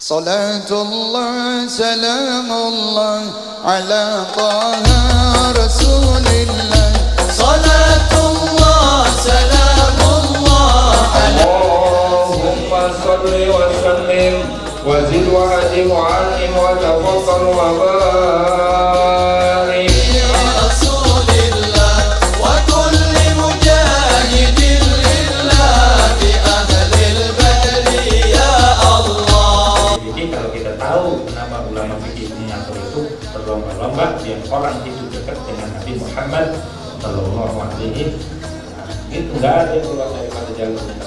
Salatullah salamullah ala taha rasulillah. Salatullah salamullah ala Allahumma salli wa sallim wa zid wa adim wa anim wa tafaddal wa barik ya rasulillah wa kulli mujahidin lillah bi ahlil badri ya Allah. Jadi kalau kita tahu nama ulama fikih Niyatul itu berlomba-lomba yang orang itu dekat dengan Nabi Muhammad Sallallahu Alaihi Wasallam. Itu enggak ada yang keluar daripada jalur kita.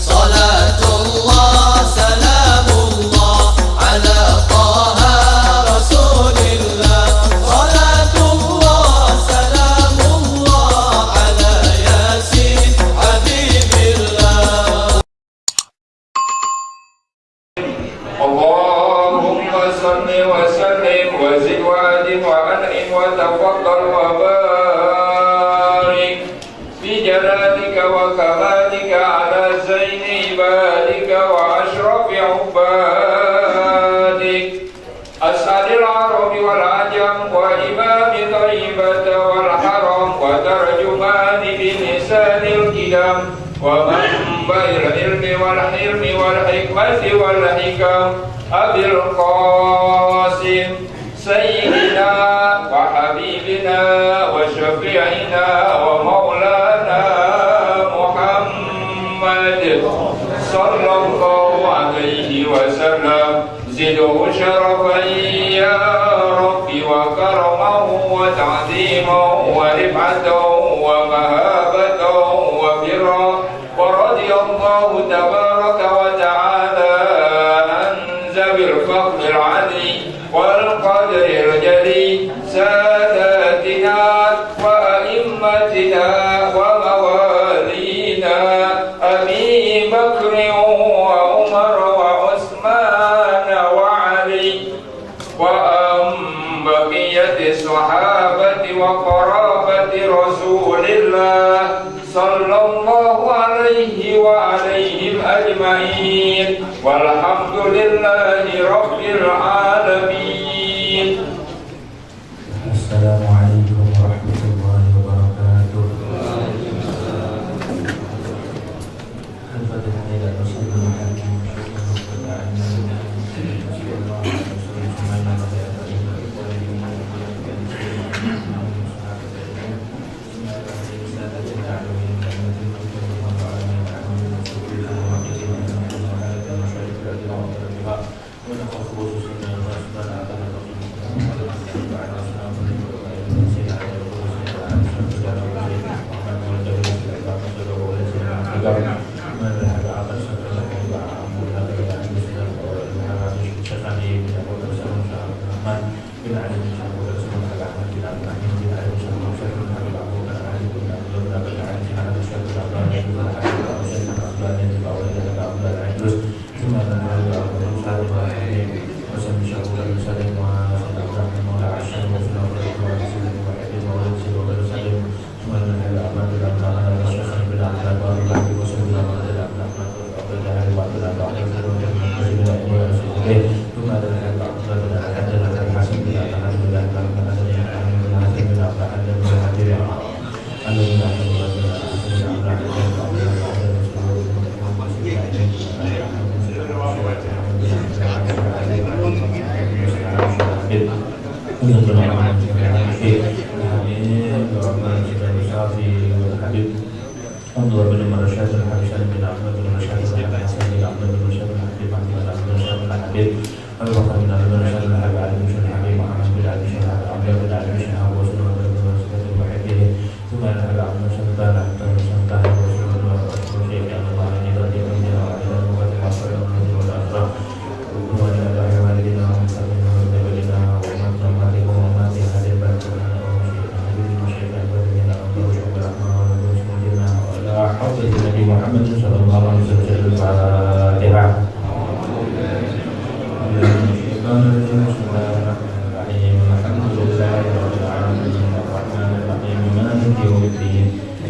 Salatullah salamullah ala taha rasulillah. Salatullah salamullah ala yasin habibillah. Allahumma salli wa sallim wa zid wa adim wa an'im wa tafaddal wa barik fi jalatika wa kamalika ala zaini ibadika wa ashrafi ubadik as'adil arabi wal ajam wa imami tayyibata wal haram wa tarjumani bilisanil kidam wa manba'il ilmi wal hilmi wal hikmati wal hikam abil qasim sayyidina wa habibina wa syafi'ina wa maulana Muhammad sallallahu alaihi wasallam zidhu syarafan ya rabbi wa karamahu wa ta'zimahu wa rif'atahu wa mahabatahu wa birra wa radiyallahu tabaraka wa ta'ala an zabil faqril ali wal qadril jali sadatina wa a'immatina wa mawalina Abi Bakr wa Umar wa Utsman wa Ali wa baqiyati sahabati wa qarabati Rasulillah sallallahu alaihi wa alaihim ajma'in walhamdulillahi rabbil alamin. Assalamualaikum warahmatullahi wabarakatuh.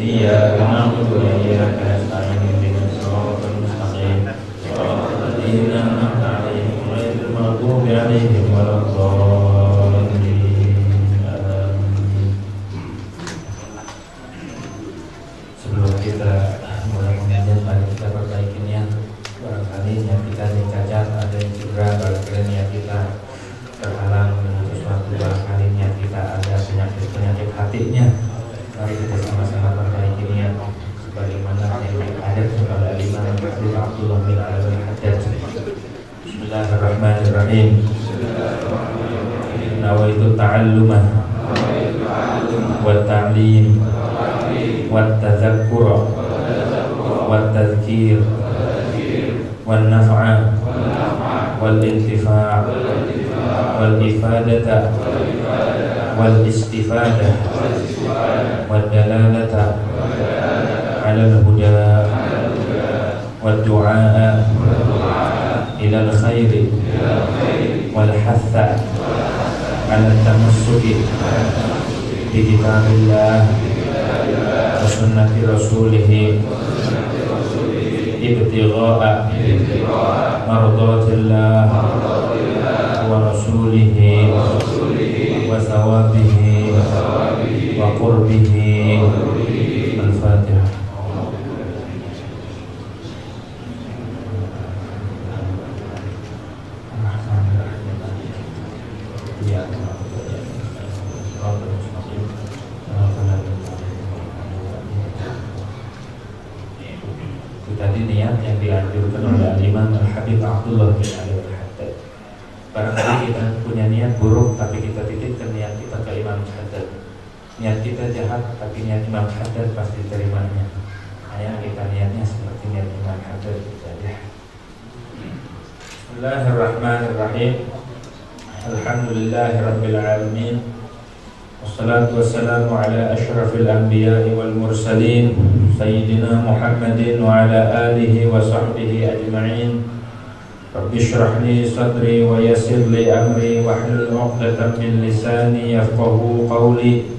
إياك نعبد وإياك نستعين اهدنا الصراط Abdullah bin Ali Al-Haddad. Bismillahirrahmanirrahim. Nawaitu ta'allumah wa ta'lim wa tadzakkura wa tadhkir wa naf'a wal intifa' wal ifadata wal istifadah wal dalalata ala al-huda wal du'a ila al-khairi wal hatha ala tamassuki bi kitabillah wa sunnati rasulih ibtigha'a mardatillah wa rasulih wa thawabihi wa qurbihi. Al-Fatihah. Tadi niat yang dianjurkan oleh Imam Al-Habib Abdullah bin Ali Al-Haddad. Barangkali kita punya niat buruk, tapi kita titipkan niat kita ke Imam Haddad. Niat kita jahat, tapi niat Imam Haddad pasti terimanya. Ayah kita niatnya seperti niat Imam Haddad saja. Bismillahirrahmanirrahim. Alhamdulillahirabbil alamin. Wassalatu wassalamu ala asyrafil anbiya'i wal mursalin Sayyidina Muhammadin wa ala alihi wa sahbihi ajma'in. Rabbi shrah li sadri wa yassir li amri wahlul 'uqdatam min lisani yafqahu qawli.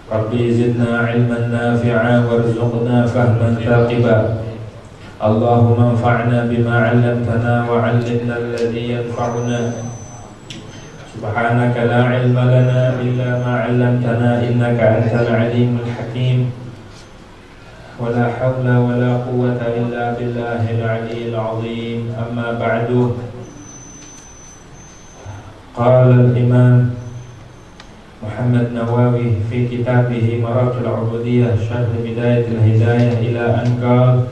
Rabbi zidna 'ilman nafi'a warzuqna fahman thaqiba. Allahumma anfa'na bima 'allamtana wa 'allimna alladhi yanfa'una. Subhanaka la ilma lana illa ma 'allamtana innaka antal alimul hakim. Wala hawla wala quwwata illa billahil aliyyil azim. Amma ba'du. Qala al-imam Muhammad Nawawi fi kitabih Marathil Ubudiyah Syarh Bidayatil Hidayah ila an qala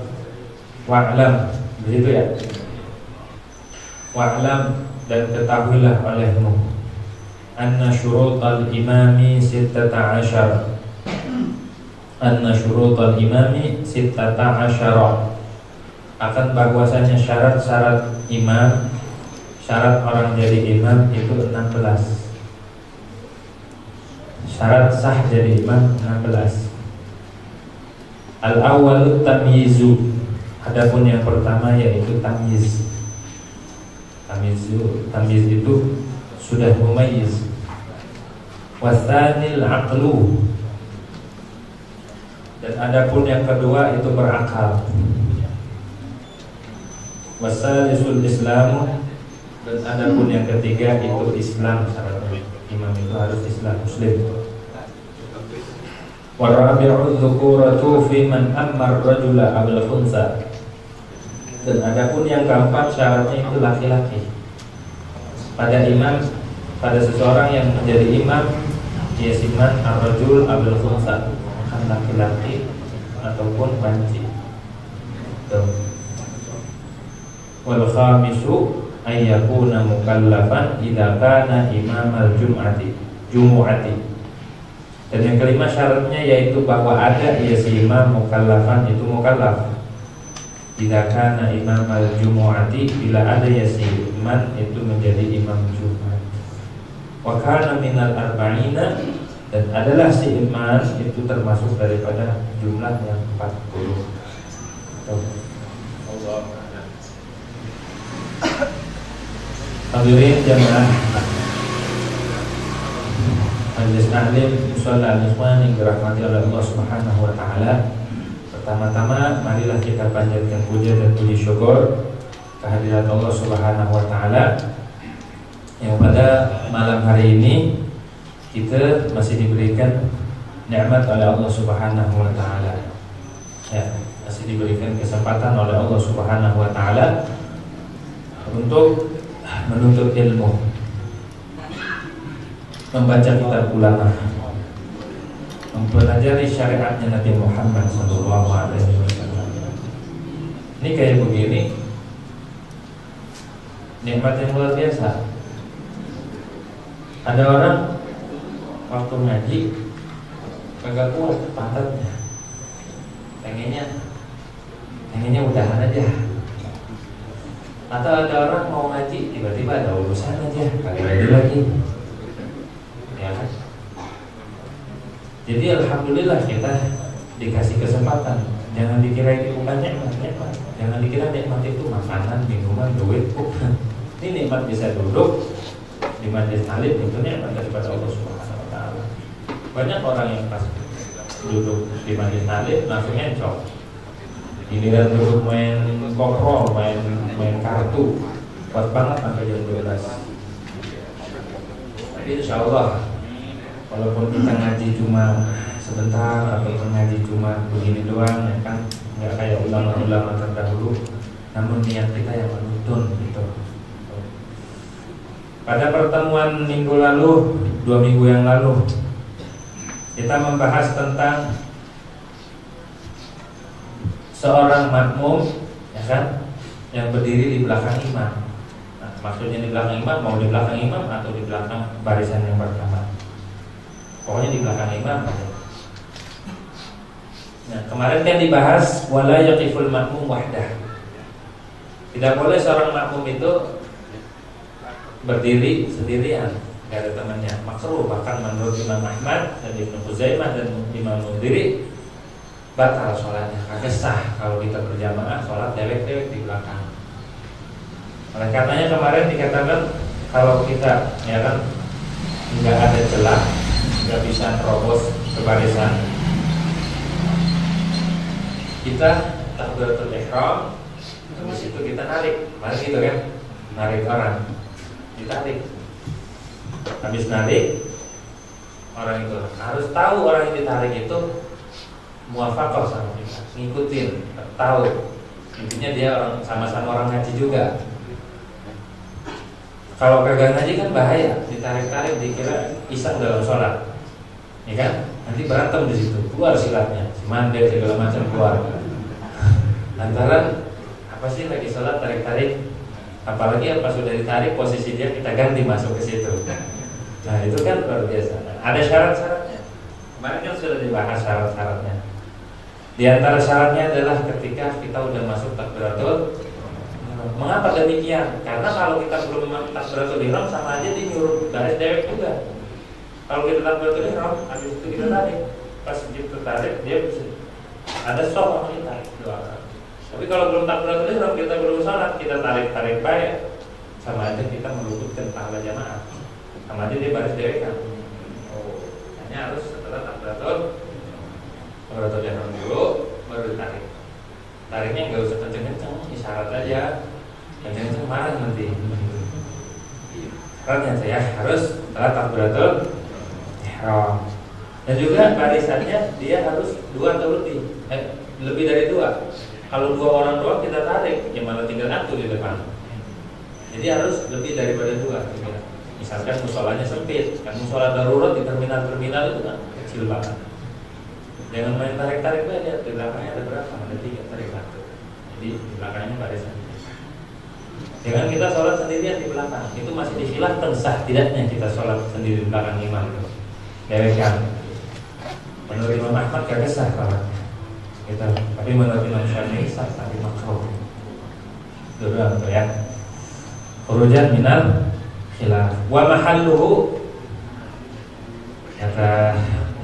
wa'lam, begitu ya? Wa'lam, dan ketahuilah olehmu anna syurutal imami sittata asyar. Anna syurutal imami sittata asyara, akan bahwasanya syarat-syarat imam, syarat orang jadi imam itu 16. Syarat sah jadi imam 16. Al-awwal tamyizu, adapun yang pertama yaitu tamyiz. Tamyiz itu sudah mumayyiz. Wasanil aqlu, dan adapun yang kedua itu berakal. Wasalisul islamu, dan adapun yang ketiga itu Islam. Syaratnya imam itu harus Islam, Muslim. Warabi'u dzukuratu fi man ammar rajula abil khunsa, dan adapun yang keempat syaratnya itu laki-laki. Pada imam, pada seseorang yang menjadi imam, dia siman ar-rajul abil khunsa, kan laki-laki ataupun banci. Wal khamisu ay yakuna mukallafan idza kana imam al-jumu'ati. Dan yang kelima syaratnya yaitu bahwa ada ia si imam mukallafan, itu mukallaf. Idza kana imam al-jumu'ati, bila ada ya si imam itu menjadi imam Jumat. Wa kana minal arba'ina, dan adalah si imam itu termasuk daripada jumlah yang 40. Hadirin jamaah majelis taklim musalla al-ikhwan yang dirahmati oleh Allah Subhanahu wa taala. Pertama-tama marilah kita panjatkan puja dan puji syukur kehadirat Allah Subhanahu wa taala yang pada malam hari ini kita masih diberikan nikmat oleh Allah Subhanahu wa taala. Ya, masih diberikan kesempatan oleh Allah Subhanahu wa taala untuk menuntut ilmu, membaca kitab ulama, mempelajari syariatnya Nabi Muhammad SAW. Ini kayak begini, nikmat yang luar biasa. Ada orang waktu ngaji agak kuat pantatnya, pengennya udahan aja. Atau ada orang mau ngaji tiba-tiba ada urusan aja, kali lagi, ya kan? Jadi alhamdulillah kita dikasih kesempatan. Jangan dikira ini bukan nikmat. Jangan dikira nikmat itu makanan, minuman, duit. Ini nikmat bisa duduk di majelis alim, itu nikmat daripada Allah Subhanahu wa taala. Banyak orang yang pas duduk di majelis alim langsung encok. Giliran duduk main koprol, main kartu, kuat banget sampai jam 12. Tapi insya Allah, walaupun kita ngaji cuma sebentar atau ngaji cuma begini doang, ya kan, nggak kayak ulama-ulama terdahulu, namun niat kita yang menuntun gitu. Pada pertemuan minggu lalu, 2 minggu yang lalu, kita membahas tentang seorang makmum, ya kan, yang berdiri di belakang imam. Nah, maksudnya di belakang imam, mau di belakang imam atau di belakang barisan yang pertama. Pokoknya di belakang imam aja. Nah, kemarin kan dibahas wala yaqiful makmum wahdah. Tidak boleh seorang makmum itu berdiri sendirian, tidak ada temannya. Makruh, bahkan menurut Imam Ahmad dan Ibnu Khuzaimah dan Imam Mundhiri batal sholatnya, kagak sah kalau kita berjamaah sholat dewek-dewek di belakang. Oleh karenanya kemarin dikatakan kalau kita, ya kan, nggak ada celah, nggak bisa terobos ke barisan, kita takbiratul ihram, habis itu kita narik, mari gitu kan, narik orang, ditarik. Habis narik, orang itu harus tahu orang yang ditarik itu muwafaqah sama kita, ngikutin, tahu. Intinya dia orang sama-sama orang ngaji juga. Kalau kagak ngaji kan bahaya, ditarik-tarik dikira iseng dalam sholat, ya kan? Nanti berantem di situ, keluar silatnya, si mandek segala macam keluar. Lantaran apa sih lagi sholat tarik-tarik, apalagi apa sudah ditarik posisi dia kita ganti masuk ke situ. Nah itu kan luar biasa. Nah, ada syarat-syaratnya. Kemarin kan sudah dibahas syarat-syaratnya. Di antara syaratnya adalah ketika kita udah masuk takbiratul. Mengapa demikian? Karena kalau kita belum takbiratul ihram sama aja dia nyuruh baris dewek juga. Kalau kita takbiratul ihram, habis itu kita tarik. Pas kita tarik, dia bisa ada shock sama kita doa. Tapi kalau belum takbiratul ihram, kita belum sholat, kita tarik-tarik baik, sama aja kita meluputkan pahala jamaah. Sama aja dia baris dewek kan. Oh, hanya harus setelah takbiratul ihram dulu, baru tarik. Tariknya nggak usah kenceng-kenceng, isyarat aja. Kenceng-kenceng marah nanti. Syaratnya saya harus setelah takbiratul ihram. Dan juga barisannya dia harus 2 atau lebih dari 2. Kalau 2 orang doang kita tarik, ya malah tinggal 1 di depan. Jadi harus lebih daripada 2. Gitu. Misalkan musolanya sempit, kan musola darurat di terminal-terminal itu kan kecil banget. Jangan main tarik-tarik aja, di belakangnya ada berapa? Ada 3, tarik 1. Jadi di belakangnya barisan. Jangan kita sholat sendirian di belakang. Itu masih dikhilafkan sah tidaknya kita sholat sendiri di belakang imam itu. Dewekan. Menurut Imam Ahmad gak sah sholatnya. Gitu. Tapi menurut Imam Syafi'i sah, tapi makruh. Dulu itu ya. Khurujan minal khilaf. Wa mahalluhu, kata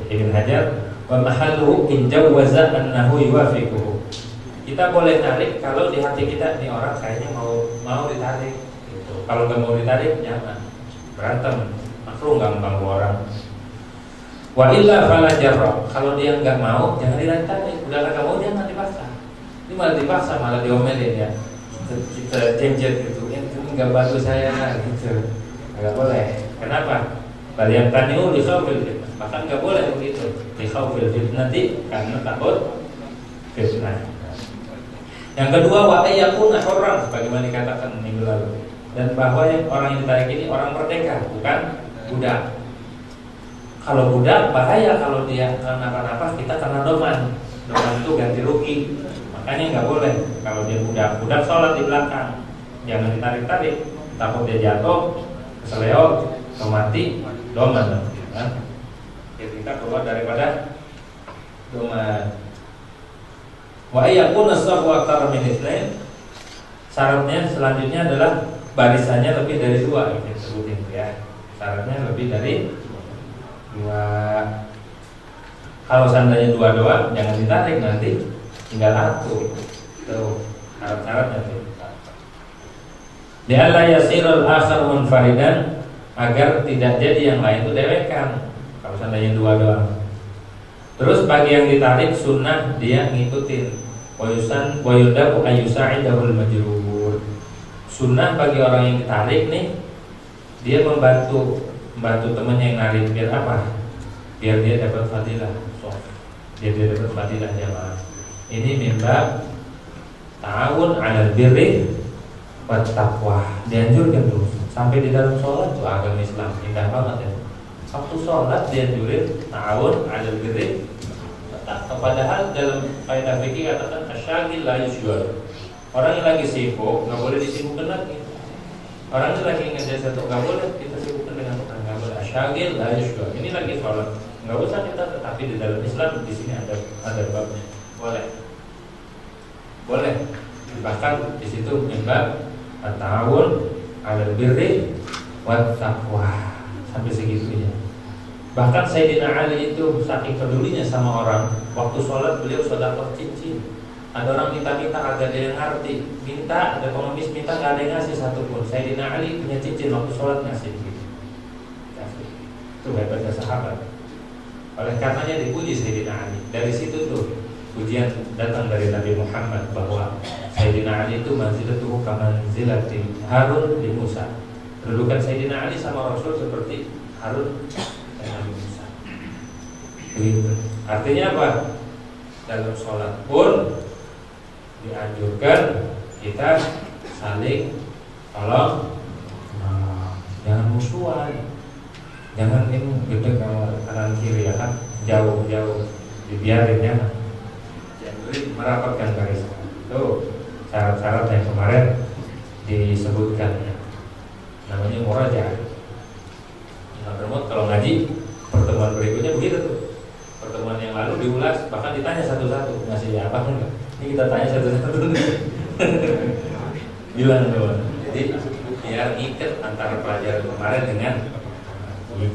Ibn Hajar, wa mahalluhu in jawwaza annahu yuwafiquhu. Kita boleh tarik kalau di hati kita nih orang kayaknya mau ditarik gitu. Kalau nggak mau ditarik jangan, berantem, makruh gampang orang. Wa illa fala jarra. Kalau dia nggak mau jangan ditarik. Udah nggak mau jangan dipaksa. Ini malah dipaksa, malah diomelin ya. Kita cengcet gitu, itu nggak bantu saya gitu. Nggak boleh. Kenapa? Balian taniu di khawfil fitnah. Bahkan nggak boleh begitu. Di khawfil fitnah nanti karena takut fitnah. Yang kedua, wa ayyakuna hurran, sebagaimana dikatakan minggu lalu. Dan bahwa yang orang yang ditarik ini orang merdeka, bukan budak. Kalau budak bahaya, kalau dia kenapa-napa kita kena doman. Doman itu ganti rugi. Maka Makanya nggak boleh kalau dia budak sholat di belakang, jangan ditarik-tarik, takut dia jatuh, keseleo, atau mati, doman. Nah, kita keluar daripada doman. Wa yakun as-safu aktsara min itsnain. Syaratnya selanjutnya adalah barisannya lebih dari 2, kita sebutin ya. Syaratnya lebih dari 2. Kalau seandainya 2 doang, jangan ditarik, nanti tinggal 1. Tuh, syarat-syaratnya tuh. Li'alla yasirul akhar munfaridan, agar tidak jadi yang lain itu dewekan. Kalau seandainya 2 doang. Terus bagi yang ditarik sunnah dia ngikutin. Wa yudabu ayyusa'idahul majrur. Sunnah bagi orang yang ditarik nih, dia membantu temannya yang narik, biar apa? Biar dia dapat fadilah. Biar dia dapat fadilah jamaah. Ini mimba ta'awun 'alal birri wat taqwa. Dianjurkan tuh sampai di dalam sholat tuh agama Islam indah banget ya. Waktu sholat dianjurin ta'awun 'alal birri wat taqwa. Padahal dalam kaidah fikih katakan asyagil la yusyghal. Orang yang lagi sibuk nggak boleh disibukkan lagi. Orang yang lagi ngerjain satu nggak boleh kita sibukkan dengan orang, nggak boleh. Asyagil la yusyghal. Ini lagi sholat, nggak usah kita, tetapi di dalam Islam di sini ada babnya. Boleh. Bahkan di situ mimba at-ta'awun 'alal birri wat taqwa, sampai segitunya. Bahkan Sayyidina Ali itu saking pedulinya sama orang, waktu sholat beliau sedekah cincin. Ada orang minta-minta kagak ada yang ngerti, minta ada pengemis minta nggak ada yang ngasih satupun. Sayyidina Ali punya cincin waktu sholat ngasih gitu. Itu hebatnya sahabat. Oleh karenanya dipuji Sayyidina Ali. Dari situ tuh pujian datang dari Nabi Muhammad bahwa Sayyidina Ali itu manzilatuhu kamanzilati Harun di Musa. Kedudukan Sayyidina Ali sama Rasul seperti Harun dan Nabi Musa. Begitu. Artinya apa? Dalam sholat pun dianjurkan kita saling tolong, jangan musuhan, jangan ini gede kanan kiri ya kan, jauh dibiarin jangan. Jadi merapatkan barisan. Tuh syarat-syarat yang kemarin disebutkan, namanya murajaah. Kalau ngaji pertemuan berikutnya begitu tuh. Pertemuan yang lalu diulas, bahkan ditanya satu-satu ngasih apa enggak. Ini kita tanya satu-satu. Bilang doang. Jadi biar ikat antara pelajaran kemarin dengan ini.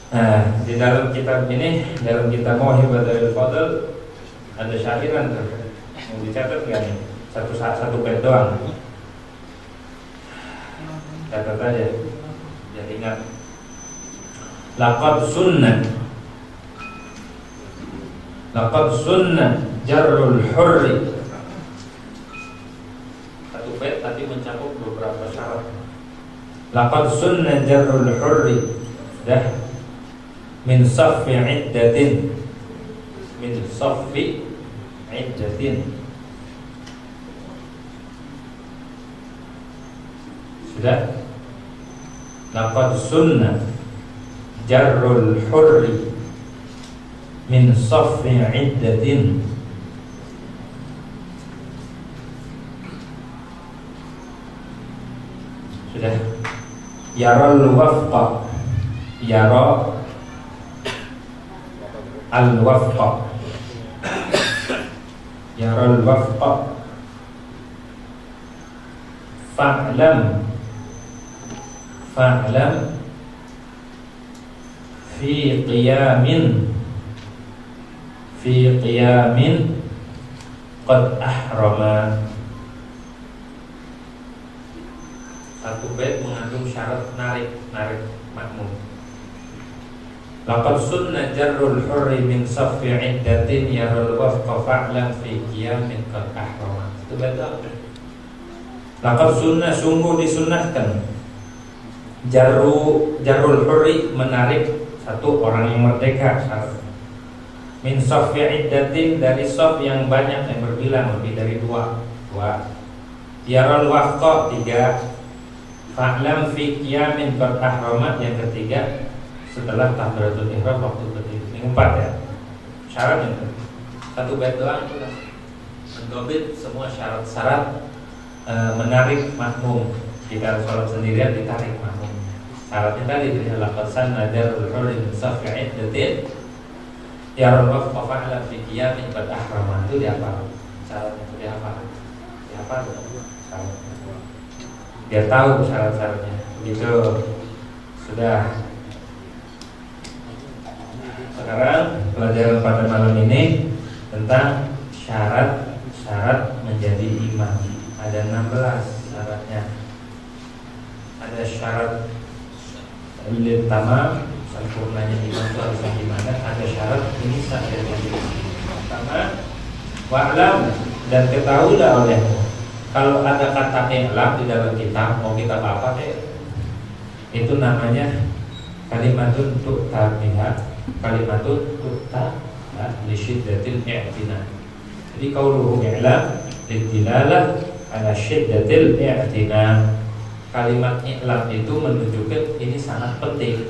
Nah, di dalam kitab ini, dalam kitab Mauhibatul Fadl ada syairan tuh. Mau dicatat enggak nih? Satu bait doang. Catat aja. Jadi ingat. Laqad sunnah jarrul hurri. Satu bait tapi mencakup beberapa syarat. Laqad sunnah jarrul hurri dah min saffi iddatin, sudah. Laqad sunnah jarrul hurri min saffi iddatin, sudah. Yaral wafqa, yara al wafqa, yaral wafqa, fa'lam fi qiyamin qad ahrama. Satu bait mengandung syarat narik makmum. Laqad sunnah jarrul hurri min saffi iddatin yarul wafqa fa'lam fi qiyamin qad ahrama. Itu bait apa? Laqad sunnah, sungguh disunnahkan, jarrul hurri, menarik satu orang yang merdeka, syarat. Min saffi iddatin, dari saf yang banyak, yang berbilang lebih dari dua. Yarul wafqa, 3. Fa'lam fi qiyamin qad ahrama, yang ketiga setelah takbiratul ihram waktu berdiri. Yang 4 ya. Syaratnya satu bait doang sudah. mendobit semua syarat-syarat menarik makmum. Jika sholat sendirian ditarik makmum. Syaratnya tadi laqad sanna darul rajul safi'id datin yarwaf fa'ala fi qiyamin qad ahrama. Itu dihafal. Syaratnya itu dihafal. Dihafal syaratnya. Biar tahu syarat-syaratnya. Begitu. Sudah. Sekarang pelajaran pada malam ini tentang syarat-syarat menjadi imam. Ada 16 syaratnya. Ada syarat lil tamam, sempurnanya imam itu harus gimana? Ada syarat ini saja yang pertama, wa'lam, dan ketahuilah olehmu. Kalau ada kata i'lam di dalam kitab, mau kitab apa itu namanya kalimatun tu'ta biha, kalimatun tu'ta li syiddatil i'tina. Jadi qauluhu i'lam lidilalah ala syiddatil i'tina. Kalimat i'lam itu menunjukkan ini sangat penting.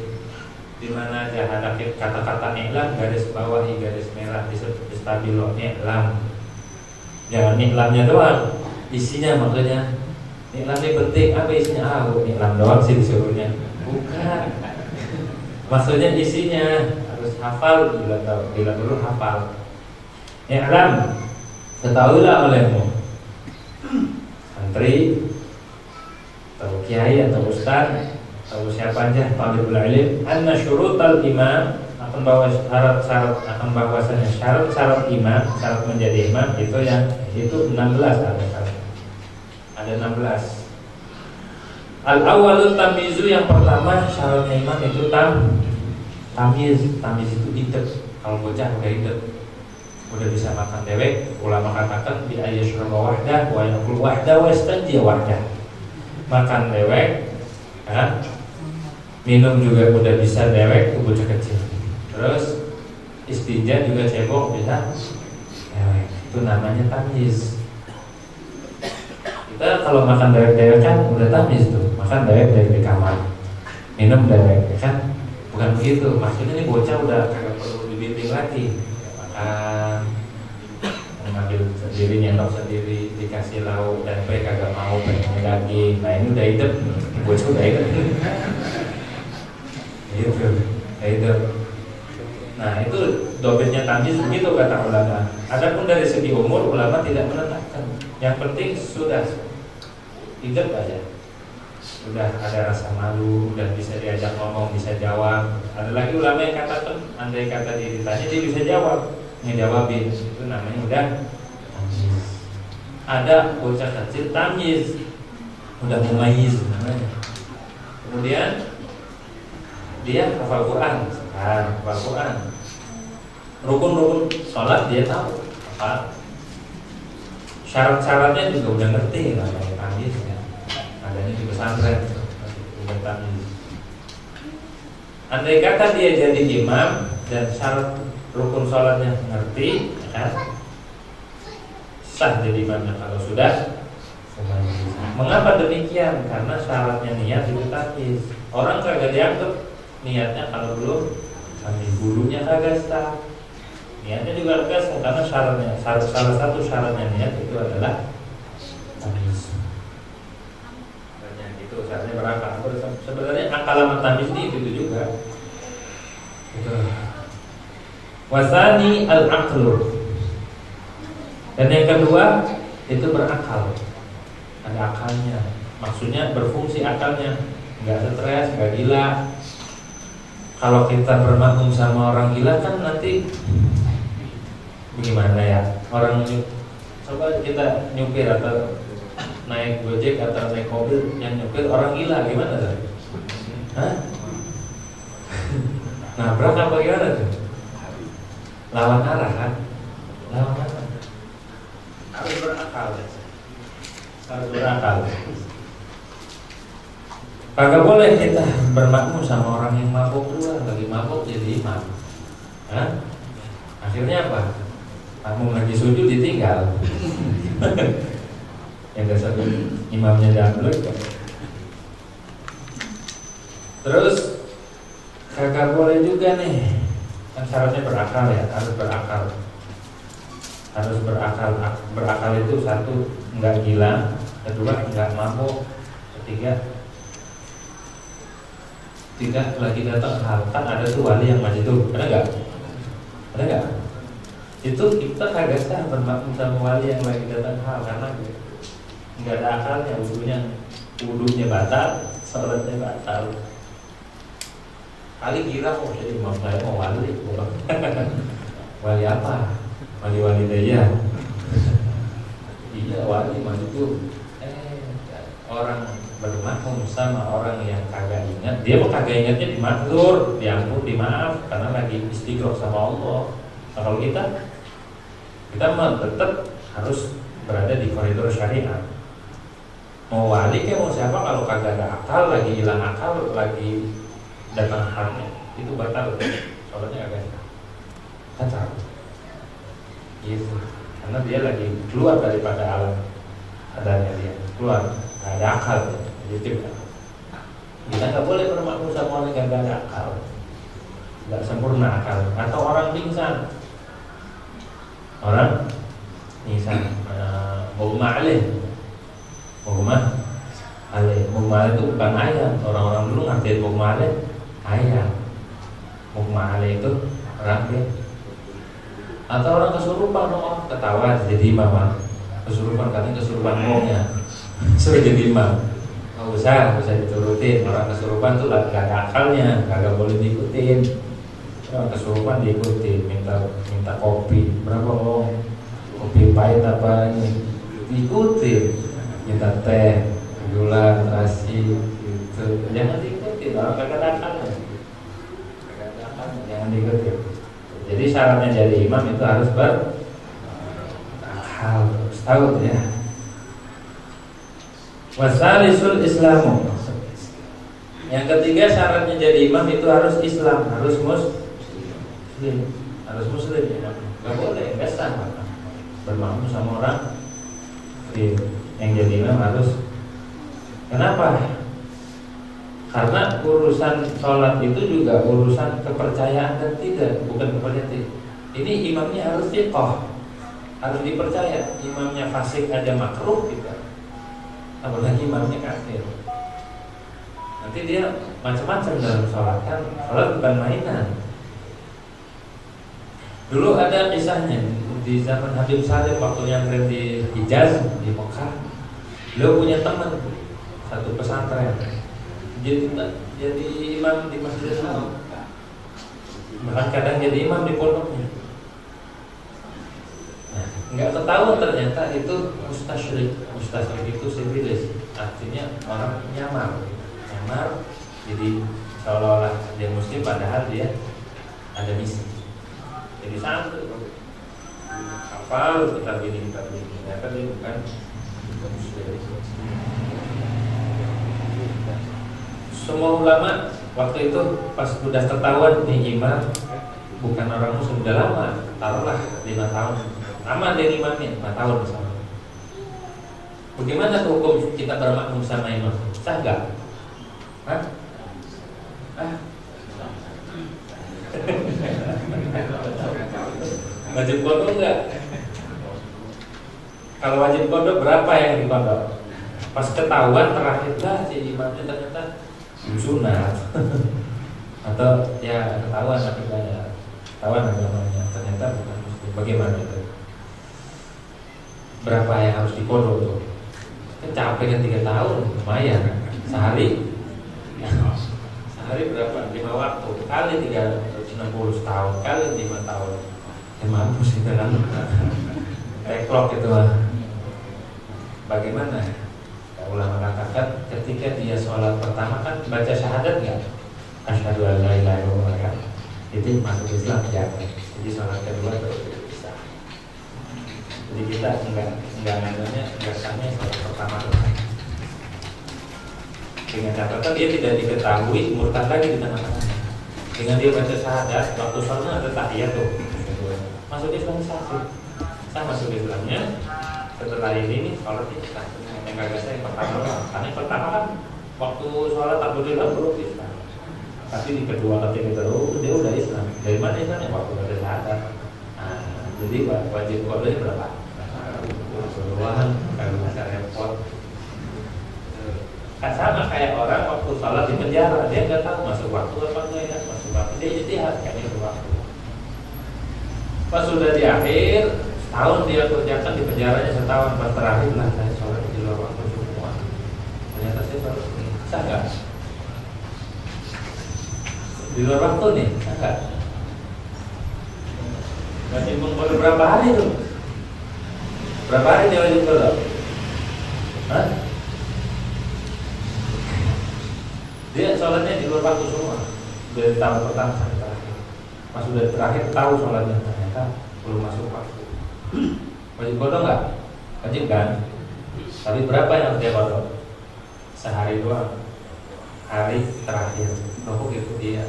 Di mana ada kata-kata i'lam garis bawahi garis merah di stabilo i'lam. Jangan i'lamnya doang, isinya makanya i'lam ini penting. Apa isinya? I'lam doang sih disuruhnya. Bukan. Maksudnya isinya harus hafal, bila perlu hafal. I'lam, ketahuilah olehmu santri atau kiai atau ustaz atau siapa aja talibul ilm, anna syurutal imam, akan bahwa syarat-syarat, akan bahwasanya syarat-syarat imam, syarat menjadi imam itu 16 ada syarat. Ada 16. Al-awwalul tamyizu, yang pertama syaratnya imam itu tamyiz. Tamyiz itu idep. Kalau bocah udah idep, udah bisa makan dewek. Ulama katakan bi ayyashraba wahdah wa yaqul wahdah wa yastanji wahdah. Makan dewek, minum juga udah bisa dewek, itu bocah kecil. Terus istinja juga cebok bisa dewek. Itu namanya tamyiz. Kita kalau makan dewek-dewek kan udah tamyiz tuh. Makan dewek di kamar, minum dewek, kan? Bukan begitu. Maksudnya ini bocah udah kagak perlu dibimbing lagi. Makan, ngambil sendiri, nyendok sendiri, dikasih lauk dan kagak mau, pengen daging. Nah ini udah hidup, bocah udah hidup. Hidup. Nah itu dobetnya tamyiz begitu kata ulama. Adapun dari segi umur ulama tidak menetapkan. Yang penting sudah hidup aja. Sudah ada rasa malu, udah bisa diajak ngomong, bisa jawab. Ada lagi ulama yang katakan, andai kata dia ditanya dia bisa jawab, ngejawabin. Itu namanya udah tamyiz. Ada bocah kecil tamyiz, udah mumayyiz namanya. Kemudian dia hafal Quran, hafal Quran. Rukun-rukun sholat dia tahu, apa? Syarat-syaratnya juga udah ngerti, namanya tamyiz ya. Adanya di pesantren, udah tamyiz. Andai kata dia jadi imam dan syarat rukun sholatnya ngerti, ya kan? Sah jadi imamnya kalau sudah. Mengapa demikian? Karena syaratnya niat itu tamyiz. Orang kagak dianggap niatnya kalau belum tamyiz, bulunya kagak sah. Niatnya juga kagak sah karena syaratnya, salah satu syaratnya niat itu adalah tamyiz. Syaratnya berakal. Sebenarnya akal sama tamyiz ini itu juga. Wasani al-aqlu. Dan yang kedua itu berakal. Ada akalnya. Maksudnya berfungsi akalnya, nggak stres, nggak gila. Kalau kita bermakmum sama orang gila kan nanti bagaimana ya? Orang coba kita nyupir atau naik gojek atau naik mobil yang nyupir orang gila gimana tuh? Hah? Nabrak apa gimana tuh? Lawan arah kan? Lawan arah. Harus berakal. Harus berakal. Kagak boleh kita bermakmum sama orang yang mabuk dulu, lagi mabuk jadi imam. Hah? Akhirnya apa? Makmum lagi sujud ditinggal. Yang satu imamnya dahulu. Terus kagak boleh juga nih, kan syaratnya berakal ya, harus berakal. harus berakal itu satu nggak gila, kedua nggak mabuk, ketiga tidak lagi datang hal. Kan ada tuh wali yang macam itu, ada nggak? Ada nggak? Itu kita kagak sah bermakmum sama wali yang lagi datang hal karena nggak ada akalnya, wudunya batal, sholatnya batal. Kali kira oh jadi imam saya mau wali, wali apa? Wali daya. Iya wali mah itu orang bermakmum sama orang yang kagak ingat, dia mah kagak ingatnya dimaklur, diampun, dimaaf karena lagi istighfar sama Allah. Nah, kalau kita mah tetap harus berada di koridor syariat. Mau wali kayak mau siapa kalau kagak ada akal, lagi hilang akal, lagi datang haknya itu batal, soalnya agak kacau. Gitu. Karena dia lagi keluar daripada alam adanya, dia keluar, nggak ada akal. Gitu kan. Kita nggak boleh bermakmum sama orang yang nggak ada akal, nggak sempurna akal. Atau orang pingsan, Mughma alaih itu bukan ayam. Orang-orang dulu ngertiin Mughma alaih ayam. Mughma alaih itu orang dia. Atau orang kesurupan, ketawa jadi imam. Kesurupan katanya kesurupan ngomongnya, suruh jadi imam. Nggak usah diturutin. Orang kesurupan tuh gak ada akalnya, gak boleh diikutin. Orang kesurupan diikutin, minta kopi berapa om? Kopi pahit apa ini? Diikutin. Minta teh, gula, terasi, gitu. Jangan diikutin, orang gak ada akalnya. Jangan diikutin. Jadi syaratnya jadi imam itu harus berakal, harus tahu ya. Wasalisul Islamu. Yang ketiga syaratnya jadi imam itu harus Islam, harus muslim, ya. Gak boleh, gak sah bermakmum sama orang yang jadi imam harus. Kenapa? Karena urusan sholat itu juga urusan kepercayaan dan tidak, bukan kepercayaan. Ini imamnya harus thiqah, harus dipercaya. Imamnya fasik aja makruh kita, apalagi imamnya kafir. Nanti dia macam-macam dalam sholat, kan sholat bukan mainan. Dulu ada kisahnya di zaman Habib Salim waktu yang keren di Hijaz, di Mekah. Beliau punya teman satu pesantren, jadi imam di Masjidil Haram, bahkan kadang jadi imam di pondoknya. Nah, nggak ketahuan ternyata itu mustasyrik. Mustasyrik itu sivilis, artinya orang nyamar, jadi seolah-olah dia muslim padahal dia ada misi. Jadi santri hafal kita begini, ternyata dia bukan muslim. Semua ulama waktu itu pas sudah ketahuan nih imam bukan orang muslim, sudah lama, taruhlah 5 tahun, lama dia imamnya 5 tahun misalnya. Bagaimana tuh hukum kita bermakmum sama imam? Sah nggak? Wajib kodok nggak? Kalau wajib kodok berapa yang dikodok? Pas ketahuan terakhir lah si imamnya ternyata sunat atau ya ketahuan akibatnya, ketahuan agamanya ternyata bukan muslim. Bagaimana itu? Berapa yang harus dikodok tuh? Capek kan 3 tahun, lumayan. Sehari berapa? 5 waktu kali 360 tahun kali 5 tahun. Mampus itu kan reklok itu lah. Bagaimana? Ulama katakan ketika dia sholat pertama kan baca syahadat nggak? Asyhadu an la ilaha illallah kan? Itu masuk Islam ya. Jadi sholat kedua itu bisa. Jadi kita nggak sahnya sholat pertama doang. Dengan catatan dia tidak diketahui murtad lagi di tengah-tengah. Dengan dia baca syahadat waktu sholatnya ada tahiyat tuh. Masuk Islam sah masuk Islamnya. Setelah ini sholat itu sah. Yang kagak saya yang pertama lah, karena yang pertama kan waktu sholat takbiratul belum Islam, tapi di kedua ketiga itu dia udah Islam. Dari mana Islamnya? Waktu ada syahadat. Nah, Jadi wajib kodoknya berapa? Doang, kalau nggak repot. Kan sama kayak orang waktu sholat di penjara, dia nggak tahu masuk waktu apa enggak ya, masuk waktu dia ijtihad kayaknya berwaktu. Pas sudah di akhir, setahun dia kerjakan di penjaranya setahun, pas terakhir lah saya sholat di luar waktu semua. Ternyata saya sholat ini, sah nggak? Di luar waktu nih, sah nggak? Wajib mengkodok berapa hari tuh? Berapa hari dia wajib kodok? Hah? Dia sholatnya di luar waktu semua dari tahun pertama sampai terakhir. Pas sudah terakhir tahu sholatnya ternyata belum masuk waktu. Wajib kodok nggak? Wajib kan? Tapi berapa yang harus dia kodok? Sehari doang. Hari terakhir. Rokok itu dia.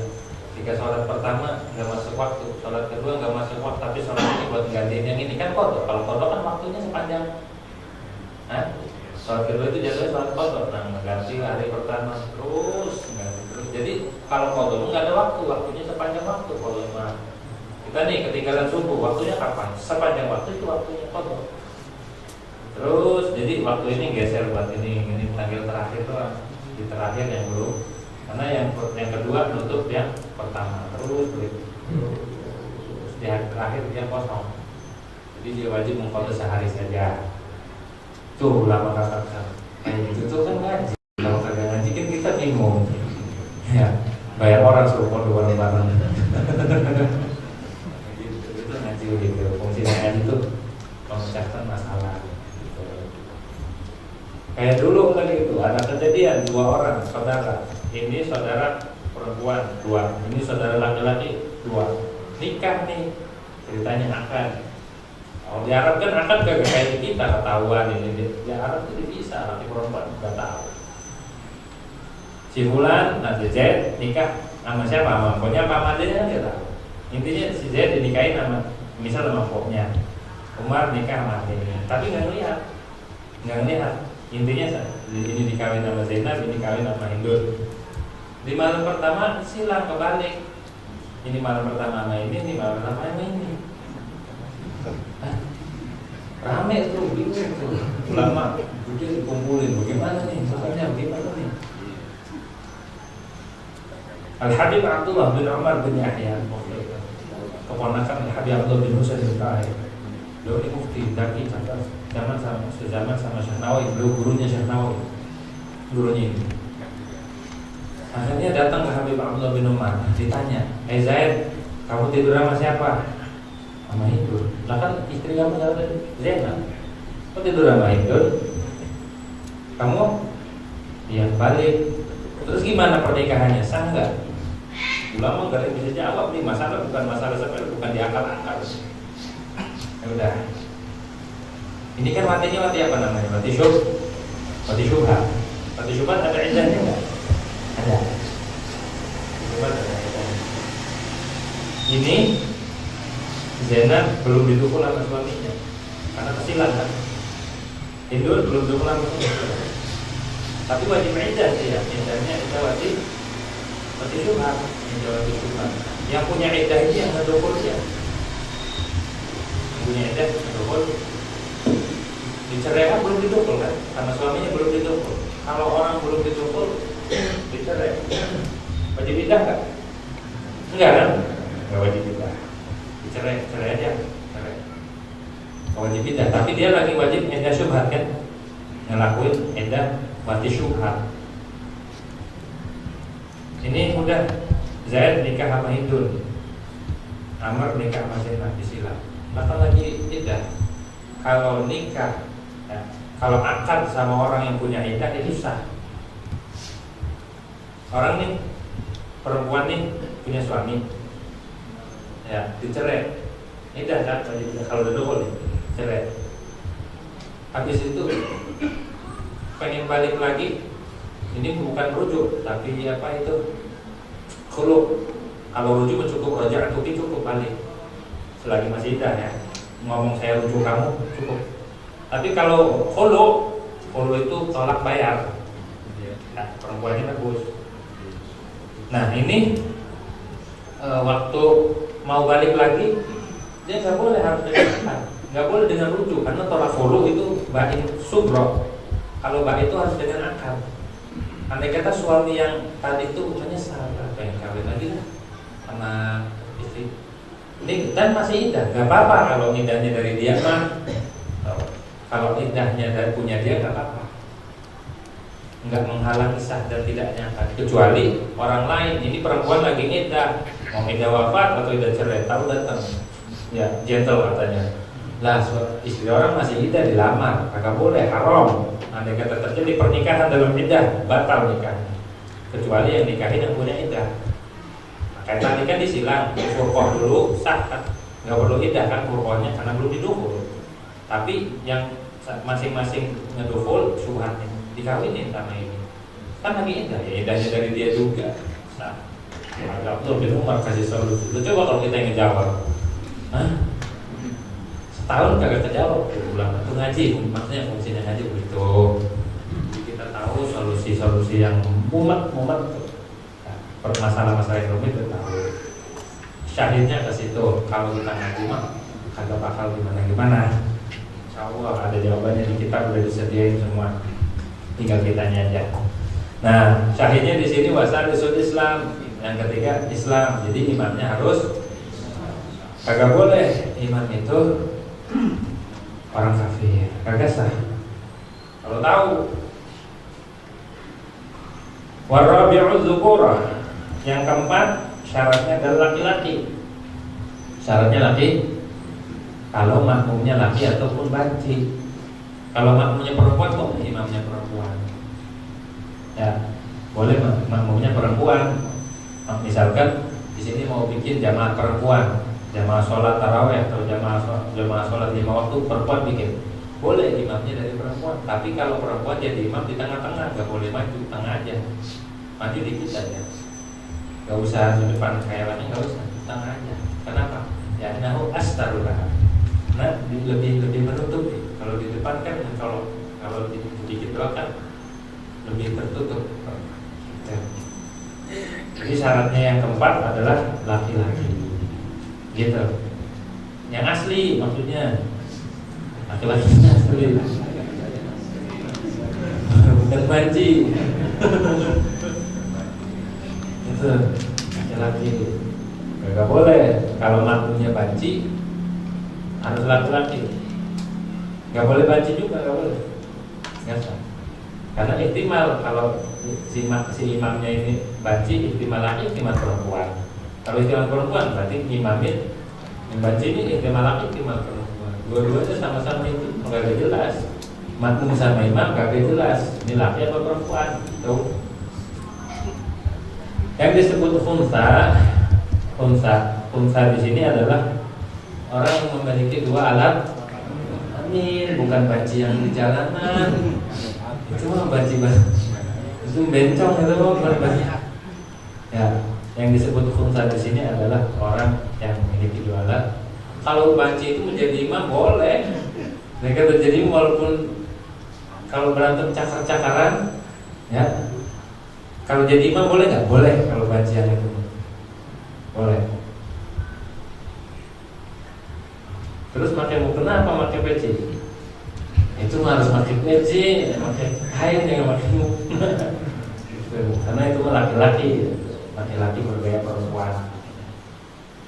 Jika sholat pertama nggak masuk waktu, sholat kedua nggak masuk waktu, tapi sholat ini buat gantiin yang ini kan kodok. Kalau kodok kan waktunya sepanjang. Hah? Sholat kedua itu jatuhnya sholat kodok, nah mengganti hari pertama terus. Jadi kalau kodok nggak ada waktu, waktunya sepanjang waktu. Kalau kita nih ketinggalan subuh, waktunya kapan? Sepanjang waktu itu waktunya kodok. Terus jadi waktu ini geser buat ini tanggal terakhir doang, di terakhir yang belum, karena yang kedua nutup yang pertama terus di hari terakhir dia kosong. Jadi dia wajib mengkodok sehari saja. Tuh ulama katakan kayak gitu tuh kan ngaji. Kalau kagak ngaji kan kita bingung. Ya, bayar orang suruh kodok bareng-bareng. Itu ngaji gitu. Fungsinya ngaji itu memecahkan masalah. Gitu. Kayak dulu kan gitu, ada kejadian dua orang saudara. Ini saudara perempuan dua, ini saudara laki-laki dua. Nikah nih, ceritanya akan. Kalau di Arab kan akad gak kayak kita ketahuan ini. Di Arab itu bisa, laki perempuan nggak tahu. Si Fulan, nanti Zaid nikah sama siapa? Sama pokoknya Pak Madenya kan dia tahu. Intinya si Zaid dinikahin sama, misal sama pokoknya. Umar nikah sama adiknya, tapi nggak ngelihat. Intinya ini dikawin sama Zainab, ini kawin sama Hindun. Di malam pertama silang kebalik. Ini malam pertama sama ini malam pertama sama ini. Rame tuh, bingung tuh. Ulama, udah dikumpulin, bagaimana nih? Makanya bagaimana nih? Al-Habib Abdullah bin Umar bin Yahya, keponakan Al-Habib Abdullah bin Husain bin Tahir. Beliau ini mufti, daki, sezaman sama Syekh Nawawi. Beliau gurunya Syekh Nawawi, gurunya ini. Akhirnya datang ke Habib Abdullah bin Umar, ditanya, Zaid, kamu tidur sama siapa? Sama Hindun. Lah kan istri kamu siapa? Zainab. Kok tidur sama Hindun? Kamu? Iya balik. Terus gimana pernikahannya? Sah nggak? Ulama nggak bisa jawab nih, masalah bukan masalah sepele, bukan diakal-akal. Ya udah. Ini kan matinya mati apa namanya? Mati syubhat. Mati syubhat ada iddahnya nggak? Ada. Syubhat ada iddahnya. Ini Zainab belum didukul sama suaminya karena kesilan kan. Hindun belum didukul sama suaminya. Tapi wajib iddah dia, iddahnya iddah wajib syubhat, iddah wajib syubhat. Yang punya iddah ini yang ngedukul dia. Yang punya iddah ngedukul. Diceraikan belum didukul kan, karena suaminya belum didukul. Kalau orang belum didukul, dicerai. Wajib iddah kan? Enggak kan? Enggak wajib iddah. Cerai aja, cerai. Wajib iddah, tapi dia lagi wajib iddah syubhat kan, ngelakuin iddah mati syubhat. Ini udah Zaid nikah sama Hindun, Amr nikah sama Zainab disilang. Maka lagi iddah. Kalau nikah, ya, kalau akad sama orang yang punya iddah itu sah. Orang nih, perempuan nih punya suami. Ya, dicerai. Iddah kan, kalau udah dukul nih, cerai. Habis itu pengen balik lagi, ini bukan rujuk, tapi apa itu? Khulu. Kalau rujuk cukup rojak, cukup balik. Selagi masih iddah ya. Ngomong saya rujuk kamu cukup. Tapi kalau khulu itu tolak bayar. Nah, perempuannya bagus. Nah ini waktu mau balik lagi dia nggak boleh harus dengan akad, nggak boleh dengan rujuk karena tolak fulu itu bain subro. Kalau bain itu harus dengan akad. Andai kata suami yang tadi itu menyesal, pengen kawin lagi lah sama istri, ini dan masih indah, nggak apa-apa kalau indahnya dari dia mah. Kalau indahnya dari punya dia nggak apa-apa, nggak menghalangi sah dan tidaknya akad. Kecuali orang lain, ini perempuan lagi indah, mau indah wafat atau indah cerai, tahu datang, ya gentle katanya. Lah istri orang masih indah dilamar, kagak boleh, haram. Andai kata terjadi pernikahan dalam iddah, batal nikahnya. Kecuali yang nikahin yang punya iddah. Kayak tadi kan disilang, furqah dulu sah kan, nggak perlu iddah kan furqahnya karena belum didukul. Tapi yang masing-masing ngedukul syubhatnya dikawinin sama ini, kan lagi iddah, ya idahnya dari dia juga. Nah, Abdullah bin Umar kasih solusi. Coba kalau kita yang ngejawab, setahun kagak terjawab, pulang itu ngaji, maksudnya fungsinya ngaji begitu. Jadi kita tahu solusi-solusi yang mumet masalah-masalah yang rumit kita tahu. Syahidnya ke situ. Kalau kita ngaji mah kagak bakal gimana. Insyaallah ada jawabannya di kitab, udah disediain semua. Tinggal kitanya aja. Nah, syahidnya di sini wasalisul Islam. Yang ketiga Islam. Jadi imamnya harus, kagak boleh imam itu orang kafir, kagak sah. Kalau tahu. Warabi'u dzukura. Yang keempat syaratnya adalah laki-laki. Syaratnya laki. Kalau makmumnya laki ataupun banci. Kalau makmumnya perempuan, boleh imamnya perempuan. Ya, boleh makmumnya perempuan. Misalkan di sini mau bikin jamaah perempuan, jamaah sholat taraweh atau jamaah sholat 5 waktu, perempuan bikin, boleh imamnya dari perempuan. Tapi kalau perempuan jadi imam di tengah-tengah, gak boleh maju, tengah aja, maju dikit aja, gak usah di depan khayalannya, gak usah, tengah aja. Kenapa? Ya nahu astarullah. Nah, lebih menutup. Kalau di depan kan, kalau dikit doang kan lebih tertutup. Jadi syaratnya yang keempat adalah laki-laki. Gitu. Yang asli maksudnya laki-laki asli. Bukan banci. Itu laki-laki. Gak boleh. Kalau makmumnya banci harus laki-laki. Gak boleh banci juga, gak boleh. Gak sah. Karena ihtimal kalau si imamnya ini banci, ihtimal laki, ihtimal perempuan. Kalau ihtimal perempuan berarti imamin yang banci ini ihtimal laki, ihtimal perempuan. Dua-duanya sama-sama itu nggak jelas. Makmum sama imam nggak jelas. Ini laki atau perempuan? Tuh. Yang disebut unsa di sini adalah orang yang memiliki dua alat. Amin, bukan banci yang di jalanan. Itu mah banci itu bencong itu banci. Ya, yang disebut khunsa di sini adalah orang yang memiliki dua alat. Kalau banci itu menjadi imam boleh. Mereka terjadi walaupun kalau berantem cakar-cakaran, ya. Kalau jadi imam boleh nggak? Boleh kalau banci yang itu. Boleh. Terus pakai mukena apa pakai peci? Itu harus pakai peci, pakai kain, jangan pakai mukena. Karena itu laki-laki berbeda perempuan.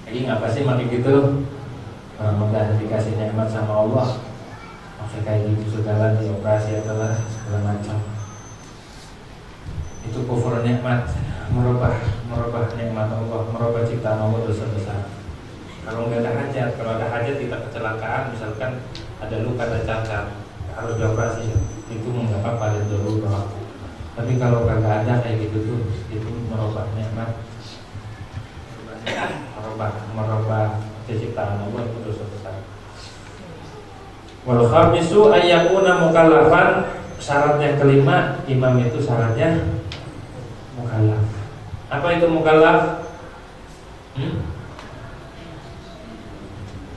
Jadi ngapa sih pakai gitu? Mudah dikasih nikmat sama Allah, pakai kayak gitu segala, dioperasi adalah segala macam. Itu kufur nikmat, merubah nikmat Allah, merubah ciptaan Allah, dosa besar. Kalau nggak ada hajat, kalau ada hajat kita kecelakaan, misalkan ada luka, ada cacat, harus dioperasi, itu nggak apa-apa, ada dulu. Tapi kalau nggak ada kayak gitu tuh, itu merubah nikmat, merubah ciptaan Allah, itu dosa besar. Wal khamisu ayyakuna mukallafan. Syarat yang kelima, imam itu syaratnya mukallaf. Apa itu mukallaf?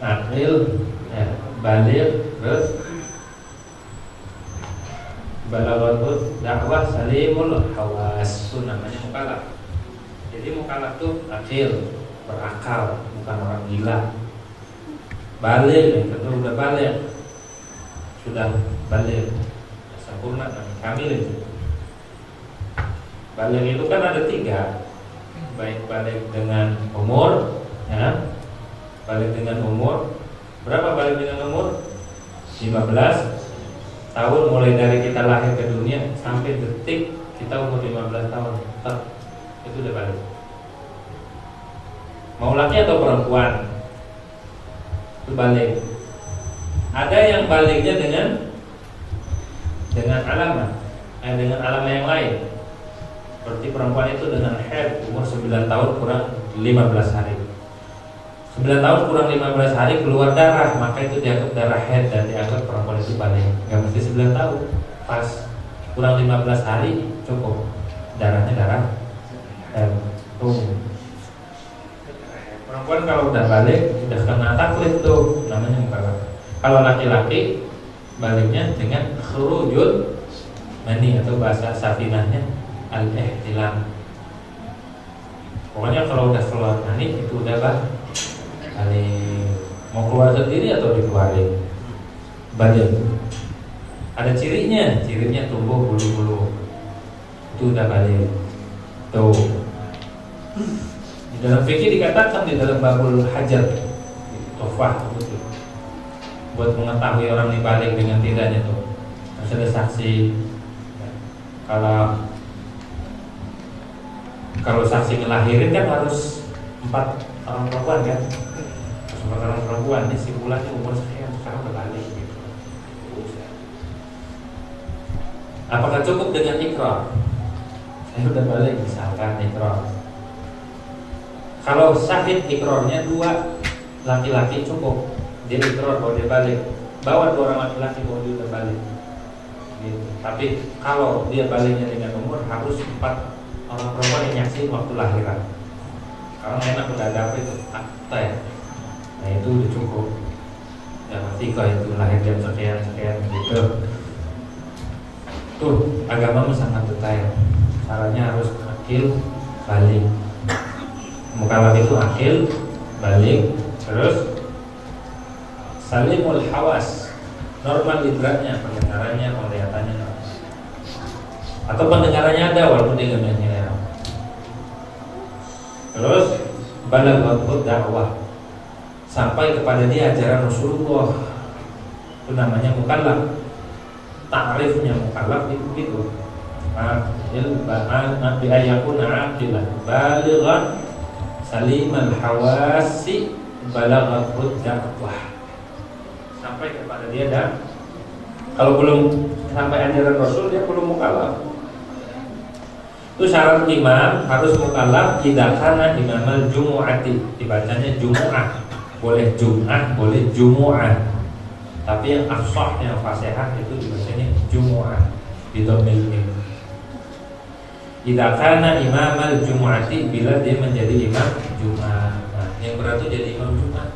Aqil, ya, baligh, terus balaghatul dakwah, salimul hawas, itu namanya mukallaf. Jadi mukallaf tuh aqil, berakal, bukan orang gila. balik, yang kedua udah balik, sudah balik sempurna kamil itu. Balik itu kan ada 3, baik balik dengan umur, ya, balik dengan umur. Berapa balik dengan umur? 15 tahun mulai dari kita lahir ke dunia sampai detik kita umur 15 tahun. Itu udah balik. Mau laki atau perempuan? Itu balik. Ada yang baliknya dengan alamat, dengan alamat yang lain. Seperti perempuan itu dengan haid umur 9 tahun kurang 15 hari. 9 tahun kurang 15 hari keluar darah, maka itu dianggap darah haid dan dianggap perempuan itu balik. Gak mesti 9 tahun, pas kurang 15 hari cukup darahnya darah haid. Perempuan kalau udah balik udah kena taklid tuh, namanya mukallaf. Kalau laki-laki baliknya dengan khurujul mani atau bahasa safinahnya al-ihtilam. Pokoknya kalau udah keluar mani itu udah balik. Mau keluar sendiri atau dikeluarin balik. Ada cirinya tumbuh bulu-bulu, itu udah balik. Tuh, di dalam fikih dikatakan di dalam babul hajat tofah itu buat mengetahui orang dibalik dengan tidaknya tuh harus ada saksi. Kalau saksi ngelahirin kan harus 4 orang perempuan kan, harus 4 orang perempuan. Ini si bulannya umur sekian sekarang udah balik gitu. Apakah cukup dengan ikrar? Saya udah balik misalkan ikrar. Kalau sahih ikrarnya 2 laki-laki cukup. Dia ikrar bahwa dia balik, bawa 2 orang laki-laki bahwa dia udah balik gitu. Tapi kalau dia baliknya dengan umur harus 4 orang perempuan yang nyaksiin waktu lahiran. Kalau enak udah ada apa itu akta ya. Nah itu udah cukup. Ya pasti kok itu lahir jam sekian gitu. Tuh agama sangat detail. Syaratnya harus akil balik. Mukallaf itu akil balik, terus salimul hawas, normal idraknya, pendengarannya, penglihatannya, atau pendengarannya ada walaupun dia nggak mendengar. Terus balaghatul dakwah, sampai kepada dia ajaran Rasulullah. Itu namanya mukallaf. Ta'rifnya mukallaf itu gitu. Nabi ayakuna aqilah balighan salimal hawasi balaghatul dakwah, sampai kepada dia dan kalau belum sampai ajaran Rasul dia belum mukallaf. Itu syarat imam harus mukallaf idza kana imamal jumu'ati, dibacanya jumu'ah, boleh jum'ah, boleh jumu'ah. Tapi yang afshah, yang fasihah itu dibacanya jumu'ah bidhammil mim. Idza kana imamal jumu'ati, bila dia menjadi imam Jumat. Nah, yang berat itu jadi imam Jumat.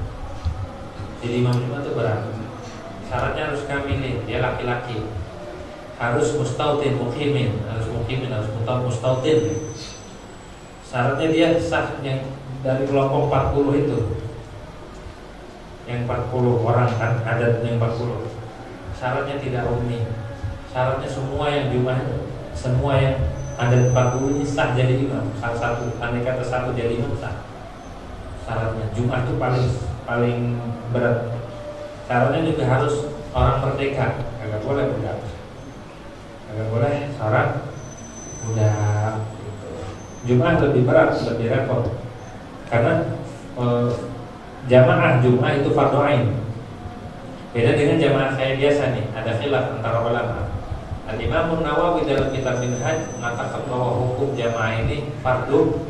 Jadi imam Jumat itu berat. Syaratnya harus kamilin, dia laki-laki. Harus mustautin, muqimin, harus mustautin. Syaratnya dia sah yang dari kelompok 40 itu. Yang 40 orang kan, adat yang 40. Syaratnya tidak ummi. Syaratnya semua yang Jumat, semua yang adat 40 ini sah jadi imam. Salah satu, andai kata satu jadi imam sah. Syaratnya Jumat itu paling berat. Syaratnya juga harus orang merdeka, agak boleh budak, agak boleh seorang budak. Jumat lebih berat, lebih repot, karena jamaah Jumat itu fardhu ain. Beda dengan jamaah kayak biasa nih, ada khilaf antara ulama. Al-Imam Nawawi dalam kitab Minhaj mengatakan bahwa hukum jamaah ini fardhu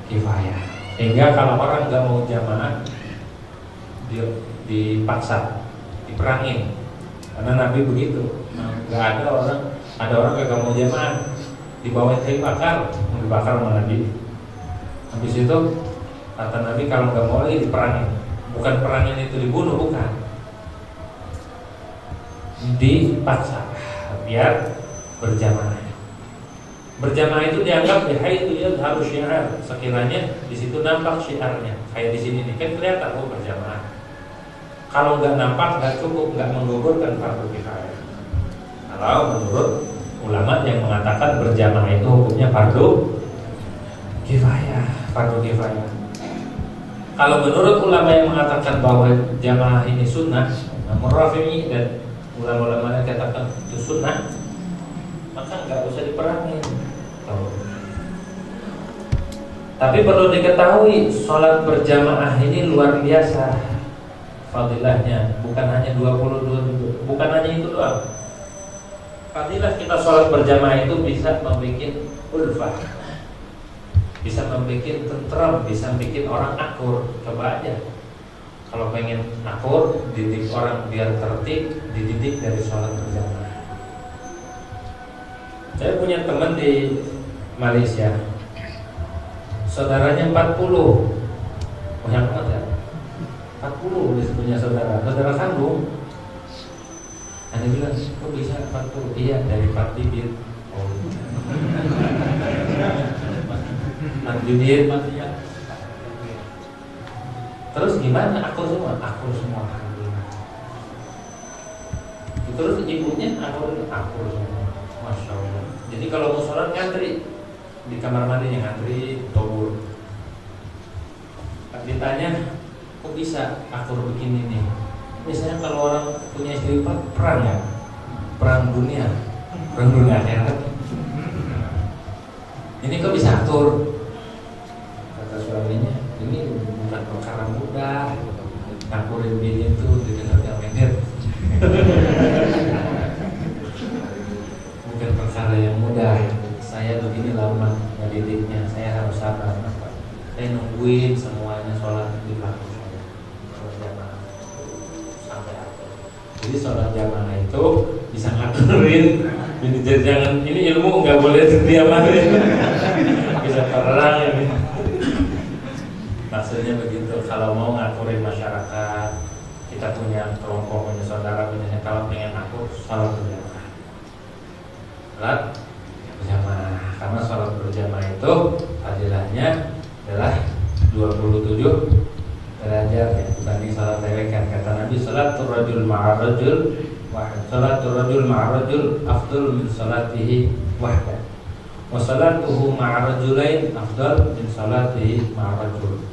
kifayah. Sehingga kalau orang nggak mau jamaah, dipaksa, diperangin. Karena Nabi begitu, nggak ada orang nggak mau jamaah, dibawa kayu bakar, mau dibakar sama Nabi. Habis itu kata Nabi kalau nggak mau lagi diperangin. Bukan perangin itu dibunuh, bukan, dipaksa biar berjamaah. Berjamaah itu dianggap itu harus syiar, sekiranya di situ nampak syiarnya. Kayak di sini nih kan kelihatan berjamaah. kalau nggak nampak nggak cukup, nggak menggugurkan fardu kifayah. Kalau menurut ulama yang mengatakan berjamaah itu hukumnya fardu kifayah. Kalau menurut ulama yang mengatakan bahwa jamaah ini sunnah, namun Rafi'i dan ulama-ulama yang katakan itu sunnah, maka nggak usah diperangin. Tapi perlu diketahui, sholat berjamaah ini luar biasa fadilahnya, bukan hanya 22, bukan hanya itu doang. Fadilah kita sholat berjamaah itu bisa membuat ulfah, bisa membuat tentram, bisa bikin orang akur. Coba aja, kalau pengen akur, didik orang biar tertib, dididik dari sholat berjamaah. Saya punya teman di Malaysia, saudaranya 40, banyak banget ya, 40 punya saudara kandung. Anda bilang, kok bisa 40? Iya, dari 4 bibit. Oh, 4 bibit ya. Terus gimana? Akur semua, alhamdulillah. Terus ibunya akur semua, masya Allah. Jadi kalau mau sholat ngantri di kamar mandi, yang ngantri tobur. Ditanya, kok bisa akur begini nih? Misalnya kalau orang punya istri 4, perang dunia akhirat. Ini kok bisa atur? Kata suaminya, ini bukan perkara mudah. Ngakurin bini itu didengar yang medir. Bukan perkara yang mudah. Saya begini lama ngedidiknya, saya harus sabar. Saya nungguin semuanya sholat di belakang saya. Sholat jamaah sampai akhir. Jadi sholat jamaah itu bisa ngaturin. Jadi jangan, ini ilmu nggak boleh diamatin. Bisa terang ini. Maksudnya begitu. Kalau mau ngaturin masyarakat, kita punya kelompok, punya saudara, punya kalau pengen akur, sholat berjamaah. Sholat berjamaah. Karena sholat berjamaah itu fadilahnya adalah 27 derajat ya, dibanding salat tewekan. Kata Nabi, salatul rajul ma'arrajul wahid, salatul rajul ma'arrajul afdal min salatihi wahda, wa salatuhu ma'arrajulain afdal min salatihi ma'arrajul,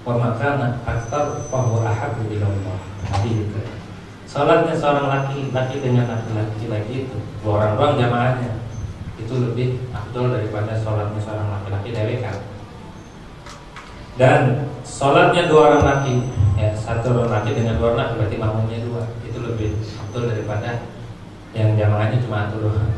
wa makana aktar fahuwa ahabbu ilallah. Nabi itu salatnya seorang laki-laki dengan laki-laki itu, 2 orang doang jamaahnya, itu lebih afdal daripada salatnya seorang laki-laki tewekan. Dan sholatnya 2 orang laki, ya, 1 orang laki dengan 2 orang laki, berarti makmumnya 2, itu lebih betul daripada yang jamaahnya cuma 1 doang.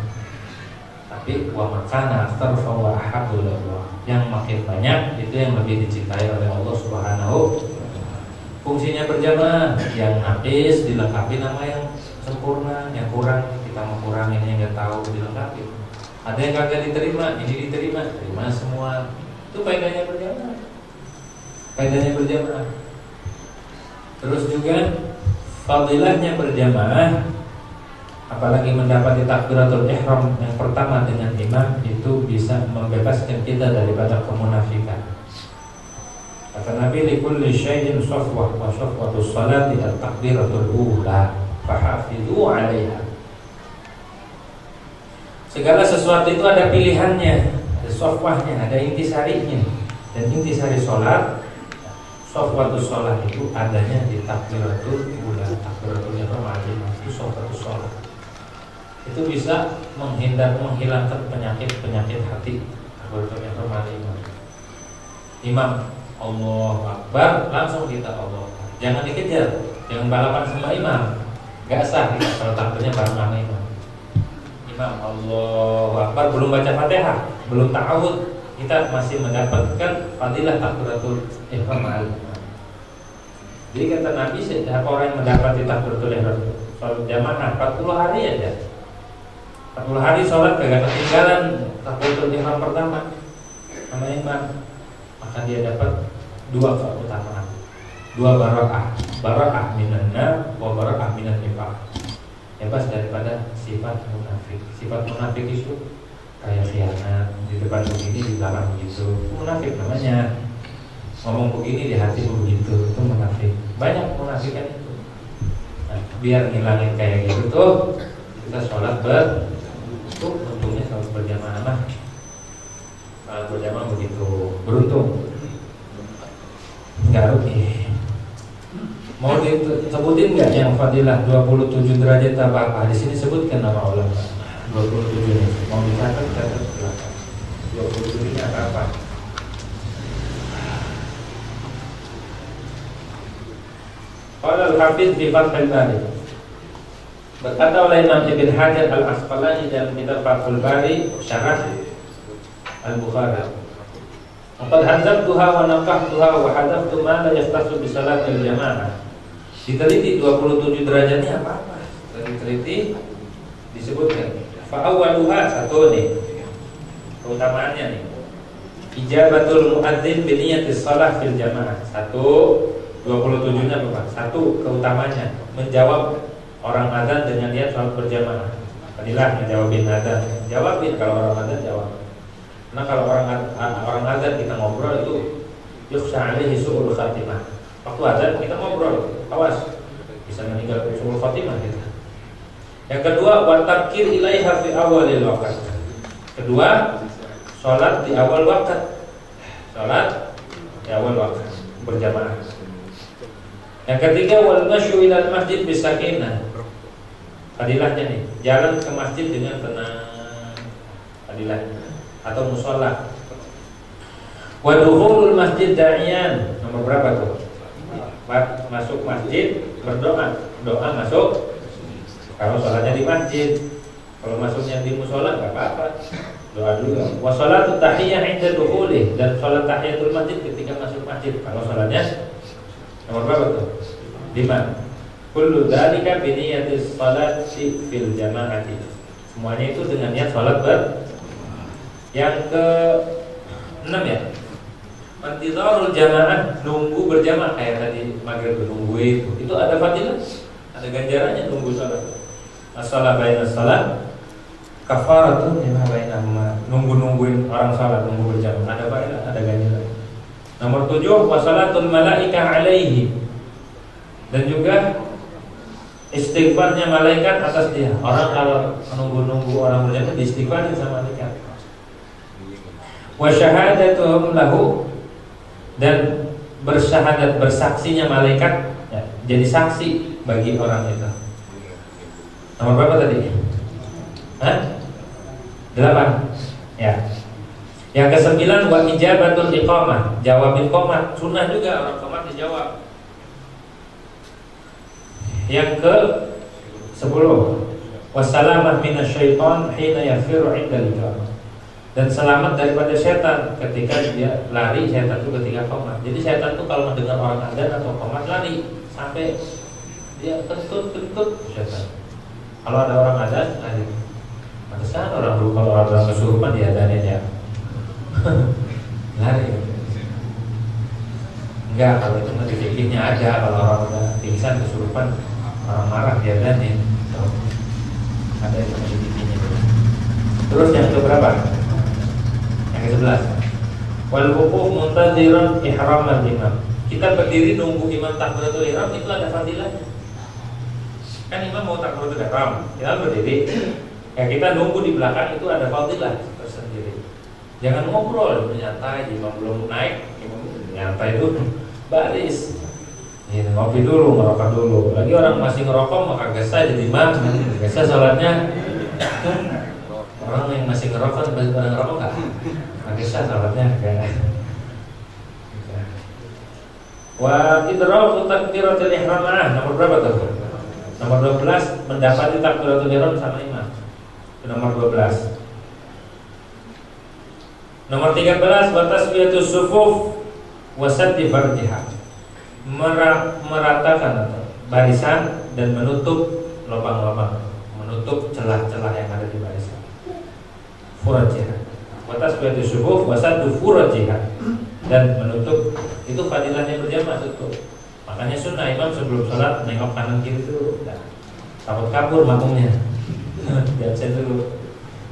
Tapi wa makana aktsar fa huwa ahabbu ilallah, yang makin banyak itu yang lebih dicintai oleh Allah Subhanahu. Fungsinya berjamaah, yang naqis dilengkapi nama yang sempurna, yang kurang kita mau kurangin, yang nggak tahu dilengkapi. Ada yang kagak diterima, ini diterima, terima semua. Itu faedahnya berjamaah. Terus juga fadilahnya berjamaah, apalagi mendapati takbiratul ihram yang pertama dengan imam, itu bisa membebaskan kita daripada kemunafikan. Kata Nabi, likulli syai'in shafwah wa shafwatus salati at-takbiratul ula fahafidhu 'alaiha. Segala sesuatu itu ada pilihannya, ada shafwahnya, ada intisarinya. Dan intisari salat, shafwatus salat itu adanya di takbiratul ula, takbiratul ihram itu shafwatus salat. Itu bisa menghilangkan penyakit hati. Takbiratul ihram imam Allahu Akbar, langsung kita Allah. Jangan dikejar, jangan balapan sama imam. Gak sah kita kalau takbirnya bareng sama imam. Imam Allahu Akbar belum baca Fatihah, belum ta'awud, kita masih mendapatkan fadilah takbiratul ihram. Jadi kata Nabi, setiap orang yang mendapati takbiratul ihram sholat jamaah 40 hari aja, 40 hari sholat kagak ketinggalan takbiratul ihram pertama sama imam, maka dia dapat 2 keutamaan, 2 barakah minan nar wa barakah minan nifaq. Bebas daripada sifat munafik. Sifat munafik itu kayak khianat, di depan begini, di belakang begitu, itu munafik namanya. Ngomong begini, di hati begitu, itu munafik. Banyak munafikan itu. biar ngilangin kayak gitu tuh kita sholat tuh untungnya sholat berjamaah mah sholat berjamaah begitu beruntung, nggak rugi. Mau disebutin nggak yang fadilah 27 derajat apa? Di sini sebutkan nama ulama 27 ini. Mau dicatat silakan. 27 ini apa? Qala al-Hafiz di Fathul Bari. Berkata oleh Imam Ibn Hajar Al-Asqalani dalam kitab Fathul Bari Syarah Al-Bukhari. Qad hadzabtuha wa naqahtuha wa hadzabtu ma la yaftasu bi salatil jamaah. Diteliti 27 derajat ini apa-apa. Diteliti disebutkan. Fa awwaluha satu nih. Keutamaannya nih. Ijabatul muadzin bi niyatis shalah fil jamaah. 27-nya apa? Satu keutamanya menjawab orang azan dengan niat salat berjamaah. Inilah menjawabin azan. Jawabin kalau orang azan jawab. Karena kalau orang azan kita ngobrol itu yukhsha alaihi su'ul khatimah. Waktu azan kita ngobrol, awas bisa meninggal su'ul khatimah kita. Yang kedua, wa takir ilaiha fi awalil waqt. Kedua, salat di awal waktu. Salat di awal waktu berjamaah. Yang ketiga, wal masyu ilal masjid bisakinah. Fadilahnya nih, jalan ke masjid dengan tenang. Fadilahnya atau mushola. Wa dukhulul masjid da'iyan. Nomor berapa tuh? Masuk masjid berdoa. Doa masuk. Kalau sholatnya di masjid. Kalau masuknya di mushola enggak apa-apa. Doa dulu. Wa sholatu tahiyyah 'inda dukhulih, dan sholat tahiyatul masjid ketika masuk masjid. Kalau sholatnya nomor berapa tuh? 5. Kullu dzalika bi niyyatis sholati fil jamaati. Semuanya itu dengan niat sholat Yang ke-6 ya, intizarul jamaah, nunggu berjamaah kayak tadi maghrib nunggu itu ada fadilah, ada ganjarannya nunggu salat. As-shalah bainas shalah kafaratun lima bainahuma. Nungguin orang salat, nunggu berjamaah ada fadilah, ada ganjaran. Nomor 7, wasalatul malaika alaihi, dan juga istighfarnya malaikat atas dia. Orang kalau nunggu orang berjamaah diistighfarin sama malaikat. Wa syahadatuhum lahu, dan bersyahadat, bersaksinya malaikat ya, jadi saksi bagi orang itu. Nomor berapa tadi? 8. Ya. Yang ke-9, wa ijabatul iqamah, jawab iqamah, sunnah juga orang iqamah dijawab. Yang ke-10, wassalamah minasyaiton hina yafiru 'inda al-iqamah, dan selamat daripada setan ketika dia lari. Setan itu ketika qomat. Jadi setan itu kalau mendengar orang adzan atau qomat lari sampai dia kentut setan. Kalau ada orang adzan lari. Pantesan orang dulu kalau orang kesurupan dia adzannya ya. Lari. Enggak, kalau itu mah fikihnya aja. Kalau orang udah pingsan kesurupan, orang marah dia adzannya. Ada itu fikihnya. Terus yang ke berapa? Yang ke-11, wal wuquf muntaziran ihram al-imam. Kita berdiri nunggu imam takbiratul ihram, itu ada fadilahnya. Kan imam mau takbiratul ihram, kita berdiri. Ya kita nunggu di belakang itu ada fadilah tersendiri. Jangan ngobrol, nyantai, imam belum naik, imam nyantai dulu, baris. Ya, ngopi dulu, ngerokok dulu. Lagi orang masih ngerokok maka gesa jadi imam, gesa sholatnya. Orang yang masih ngerokok pada ngerokok nggak? Agak salatnya kayak. Wa idraku takbiratul ihram. Nomor berapa tuh? Nomor 12, mendapati takbiratul ihram sama imam. Nomor 12. Nomor 13, wa taswiyatus sufuf wa saddi farjiha. Meratakan barisan dan menutup lubang-lubang, menutup celah-celah yang ada di barisan. Furajiha. Batas berarti subuh, wasadu furajiha, dan menutup itu fadilahnya berjamaah tutup. Makanya sunnah imam sebelum sholat nengok kanan kiri dulu, takut kabur makmumnya. Jangan dulu.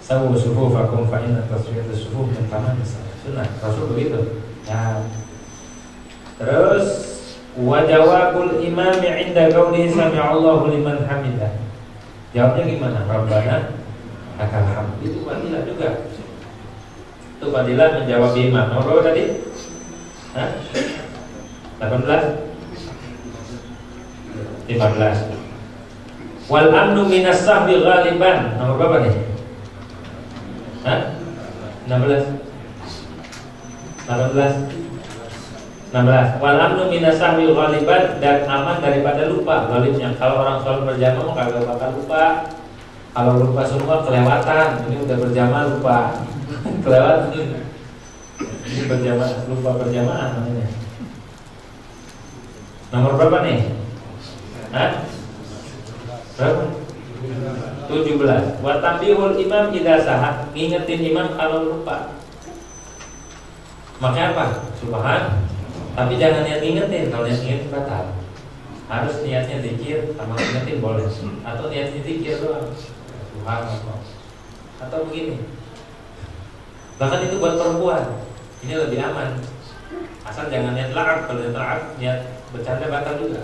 Sawu subuh fakum fa'inna taswiyatu subuh min taman sunnah. Rasul begitu. Ya. Terus Wa jawabul imami 'inda qawlihi sami'allahu liman hamidah. Jawabnya gimana? Rabbana lakal hamd. Itu fadilah juga. Itu fadilah menjawab imam. Nomor berapa tadi? 18? 15. Wal amnu minas sahwi ghaliban. Nomor berapa nih? 16. 16. Wal amnu minas sahwi ghaliban, dan aman daripada lupa. Ghalibnya kalau orang sholat berjamaah mah kagak bakal lupa. Kalau lupa semua kelewatan. Ini udah berjamaah lupa. Kelewatan. Ini berjamaah, lupa berjamaah namanya. Nomor berapa nih? Berapa? 17. Wa tambihul imam idza sahah, ngingetin imam kalau lupa. Makanya apa? Subhan. Tapi jangan niat ngingetin, kalau niat ngingetin batal. Harus niatnya zikir sama ngingetin boleh. Atau niatnya zikir doang. Subhanallah. Atau begini. Bahkan itu buat perempuan. Ini lebih aman. Asal jangan niat la'ab. Kalau niat la'ab, niat bercanda batal juga.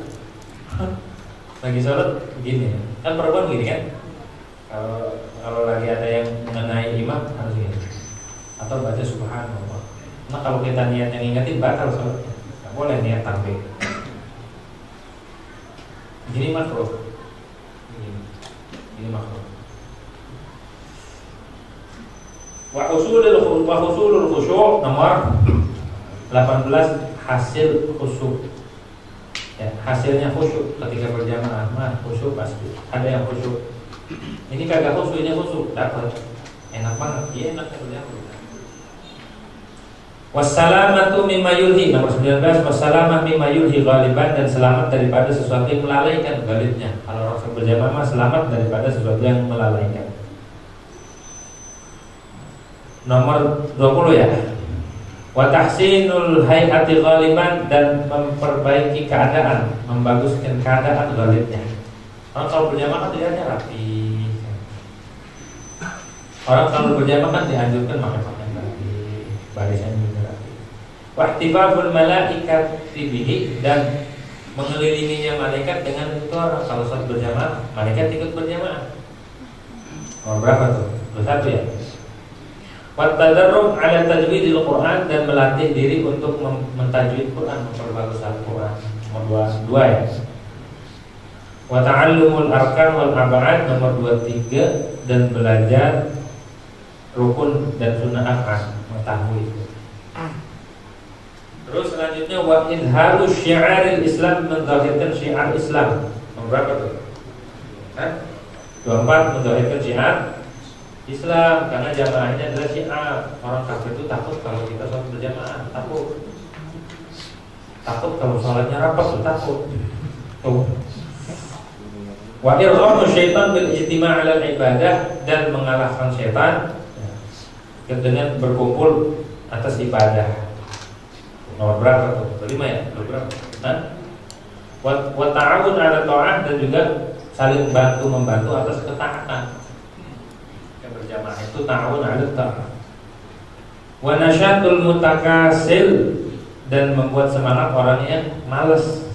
Lagi sholat begini. Kan perempuan gini kan? Kalau lagi ada yang mengenai imam harus gini. Atau baca subhanallah. Nah kalau kita niat yang ingetin batal sholatnya. Gak boleh niat tampil. Gini makruh. Ini makruh. Wa husulul khusyuk. Nomor 18, hasil khusyuk. Ya, hasilnya khusyuk ketika berjamaah mah khusyuk pasti. Ada yang khusyuk. Ini kagak khusyuk, ini khusyuk. Dapat. Enak banget. Iya enak berjamaah. Wassalamatu mimma yulhi. Nomor 19, wassalamah mimma yulhi ghaliban, dan selamat daripada sesuatu yang melalaikan ghalibnya. Kalau orang berjamaah mah selamat daripada sesuatu yang melalaikan. Nomor 20 ya. Wa tahsinul hayati ghaliban, dan memperbaiki keadaan, membaguskan keadaan ghalibnya. Orang kalau berjamaah kan dilihatnya rapi. Orang kalau berjamaah kan dianjurkan pakai pakaian rapi, barisan juga rapi. Wa ihtifaful malaikati bihi, dan mengelilinginya malaikat dengan itu orang. Kalau saat berjamaah, malaikat ikut berjamaah. Nomor berapa tuh? 21 ya. Wattadarrub ala tajwidil Quran, dan melatih diri untuk mentajwid Quran, memperbagus Al-Quran. Nomor 22 ya. Wa ta'allumul arkan wal ab'ad. Nomor 23, dan belajar rukun dan sunnah af'al, mengetahui itu. Terus selanjutnya wa izharu syiaril Islam, menzahirkan syiar Islam. Nomor berapa tuh? 24, menzahirkan syiar Islam, karena jamaahnya adalah syiar. Orang kafir itu takut kalau kita sholat berjamaah, takut kalau sholatnya rapat tuh takut. Tuh. Wa irghamu syaitan bil ijtima' 'ala ibadah, dan mengalahkan syaitan dengan berkumpul atas ibadah. Nomor berapa tuh? 5 ya? Nomor berapa? Wa ta'awun 'ala ta'ah, dan juga saling membantu atas ketaatan. Berjamaah itu ta'awun 'ala ta'ah. Wa nasyatul mutakasil, dan membuat semangat orang yang malas.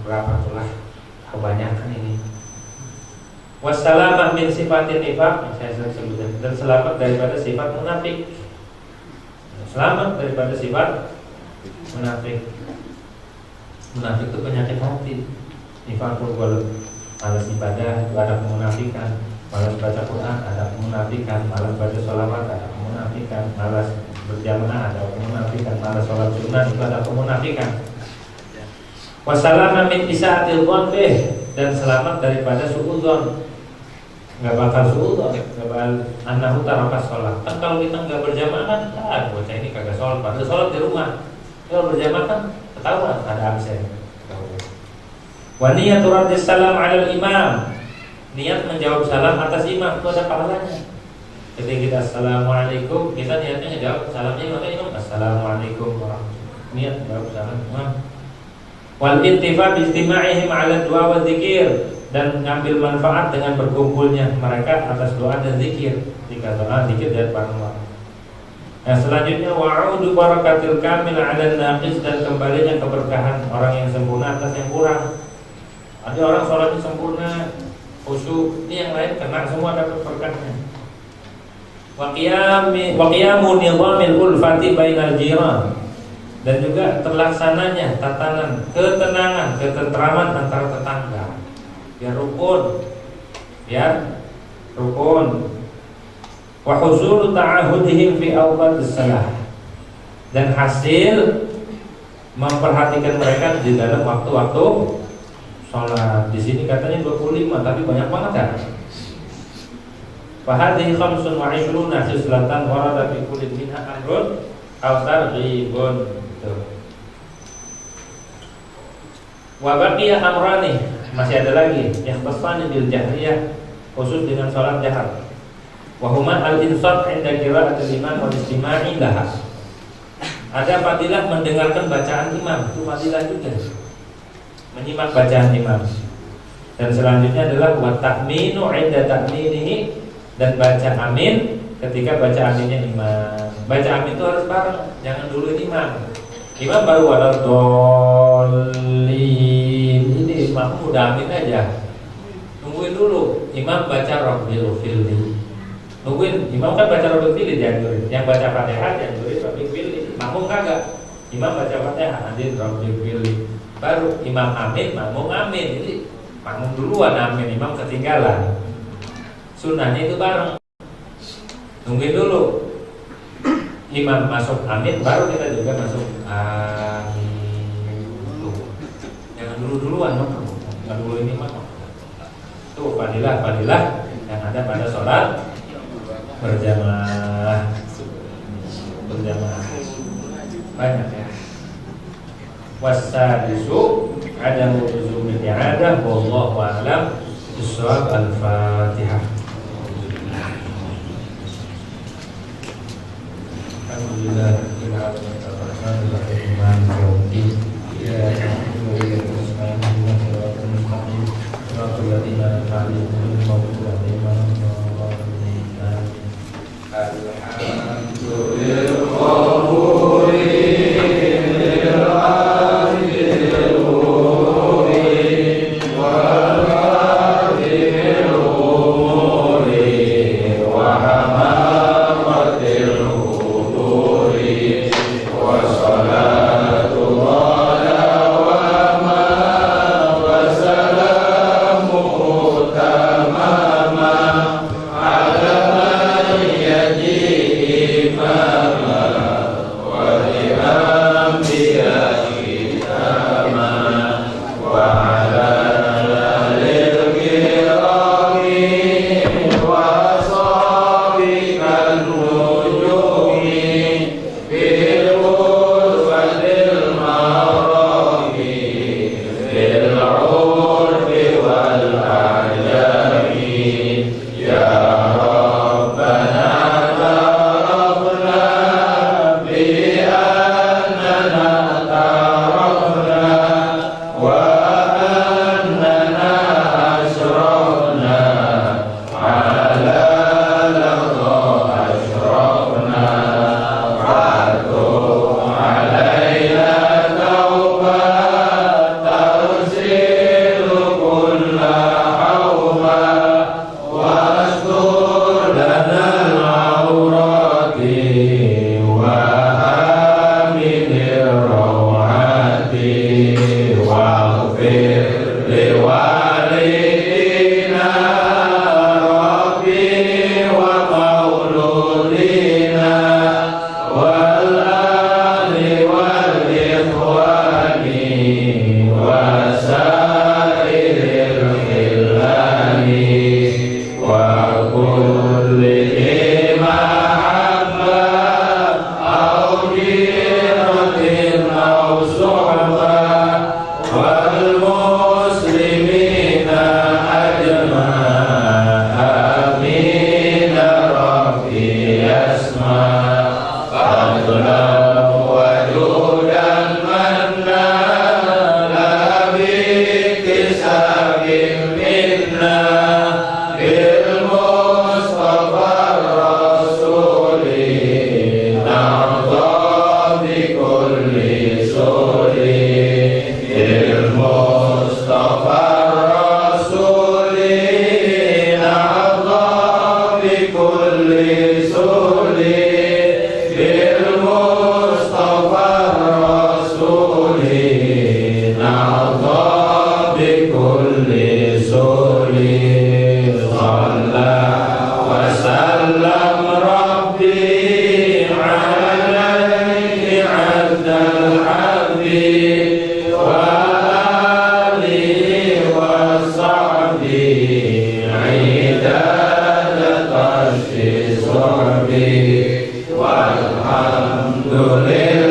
Berapa itulah kebanyakan ini. Wassalamah min sifatin nifaq, saya sebutkan, dan selamat daripada sifat munafik. Selamat daripada sifat munafik. Munafik itu penyakit hati. Nifaqul qalb, malas ibadah itu ada kemunafikan. Malas baca Quran ada kemunafikan. Malas baca sholawat ada kemunafikan. Malas berjamaah ada kemunafikan. Malas sholat sunnah itu ada kemunafikan. Wassalamah min isa'atil dhann bih, dan selamat daripada suudzon. Nggak bakal suudzon, nggak bakal annahu taraka sholat. Kan kalau kita nggak berjamaah kan, bocah ini kagak sholat, padahal sholat di rumah. Kalau berjamaah kan ketahuan ada absen. Wa niyatu raddis salam 'alal imam, niat menjawab salam atas imam itu ada pahalanya. Ketika kita assalamualaikum, kita niatnya ngejawab salamnya maka imam assalamualaikum warahmatullahi. Niat menjawab salam imam. Wal intifa bi istima'ihim 'ala du'a wa dzikir, dan ngambil manfaat dengan berkumpulnya mereka atas doa dan zikir. Jika doa, zikir dan pahala. Nah selanjutnya wa'udu barakatil kamil 'ala naqis, dan kembalinya keberkahan orang yang sempurna atas yang kurang. Ada orang sholatnya sempurna, khusyuk, ini yang lain kena semua dapat berkahnya. Wa qiyamu nizamil ulfati bainal jiran, dan juga terlaksananya tatanan ketenangan, ketentraman antara tetangga. Biar rukun. Wa huzuru ta'ahudihim fi awqatis salah, dan hasil memperhatikan mereka di dalam waktu-waktu sholat. Di sini katanya 25, tapi banyak banget kan? Fa hadhihi 25 khislatan warada fi kulli minha amrun aw targhibun. Wa baqiya amrani, masih ada lagi yang khassan bil jahriyah, khusus dengan sholat jahar. Wahuma al-insat 'inda qira'atil imam wal istima'i laha. Ada fadilah mendengarkan bacaan imam, itu fadilah juga. Menyimak bacaan imam. Dan selanjutnya adalah wa ta'minu 'inda ta'minihi, dan baca amin ketika baca aminnya imam. Baca amin itu harus bareng, jangan dulu imam. Imam baru waladhdallin, ini imam udah amin aja. Tungguin dulu, imam baca rabbil firli. Nungguin, imam kan baca Rabbil Fili dianjurin, yang baca Fatihah dianjurin Rabbil Fili. Makmum kagak, imam baca Fatihah nanti Rabbil Fili, baru imam amin, makmum amin. Jadi makmum duluan amin, imam ketinggalan. Sunnahnya itu bareng. Nungguin dulu, imam masuk amin, baru kita juga masuk amin. Jangan duluan, jangan dulu ini makmum. Itu fadilah yang ada pada sholat berjamaah banyak ya. Wasadisu adamu luzumil i'adah, wallahu a'lam bishawab. Al-Fatihah. Alhamdulillah rabbil alamin arrahmanir rahim maliki yaumiddin iyyaka na'budu wa iyyaka nasta'in ihdinas siratal mustaqim siratal ladzina an'amta 'alaihim ghairil maghdubi 'alaihim waladdallin. suli bil Mustafa rasuli na'adha bi kulli suli shalla wa sallam rabbi alaihi abdal abdi wa alihi wa sahbihi idadat asyis rabbi walhamdulillah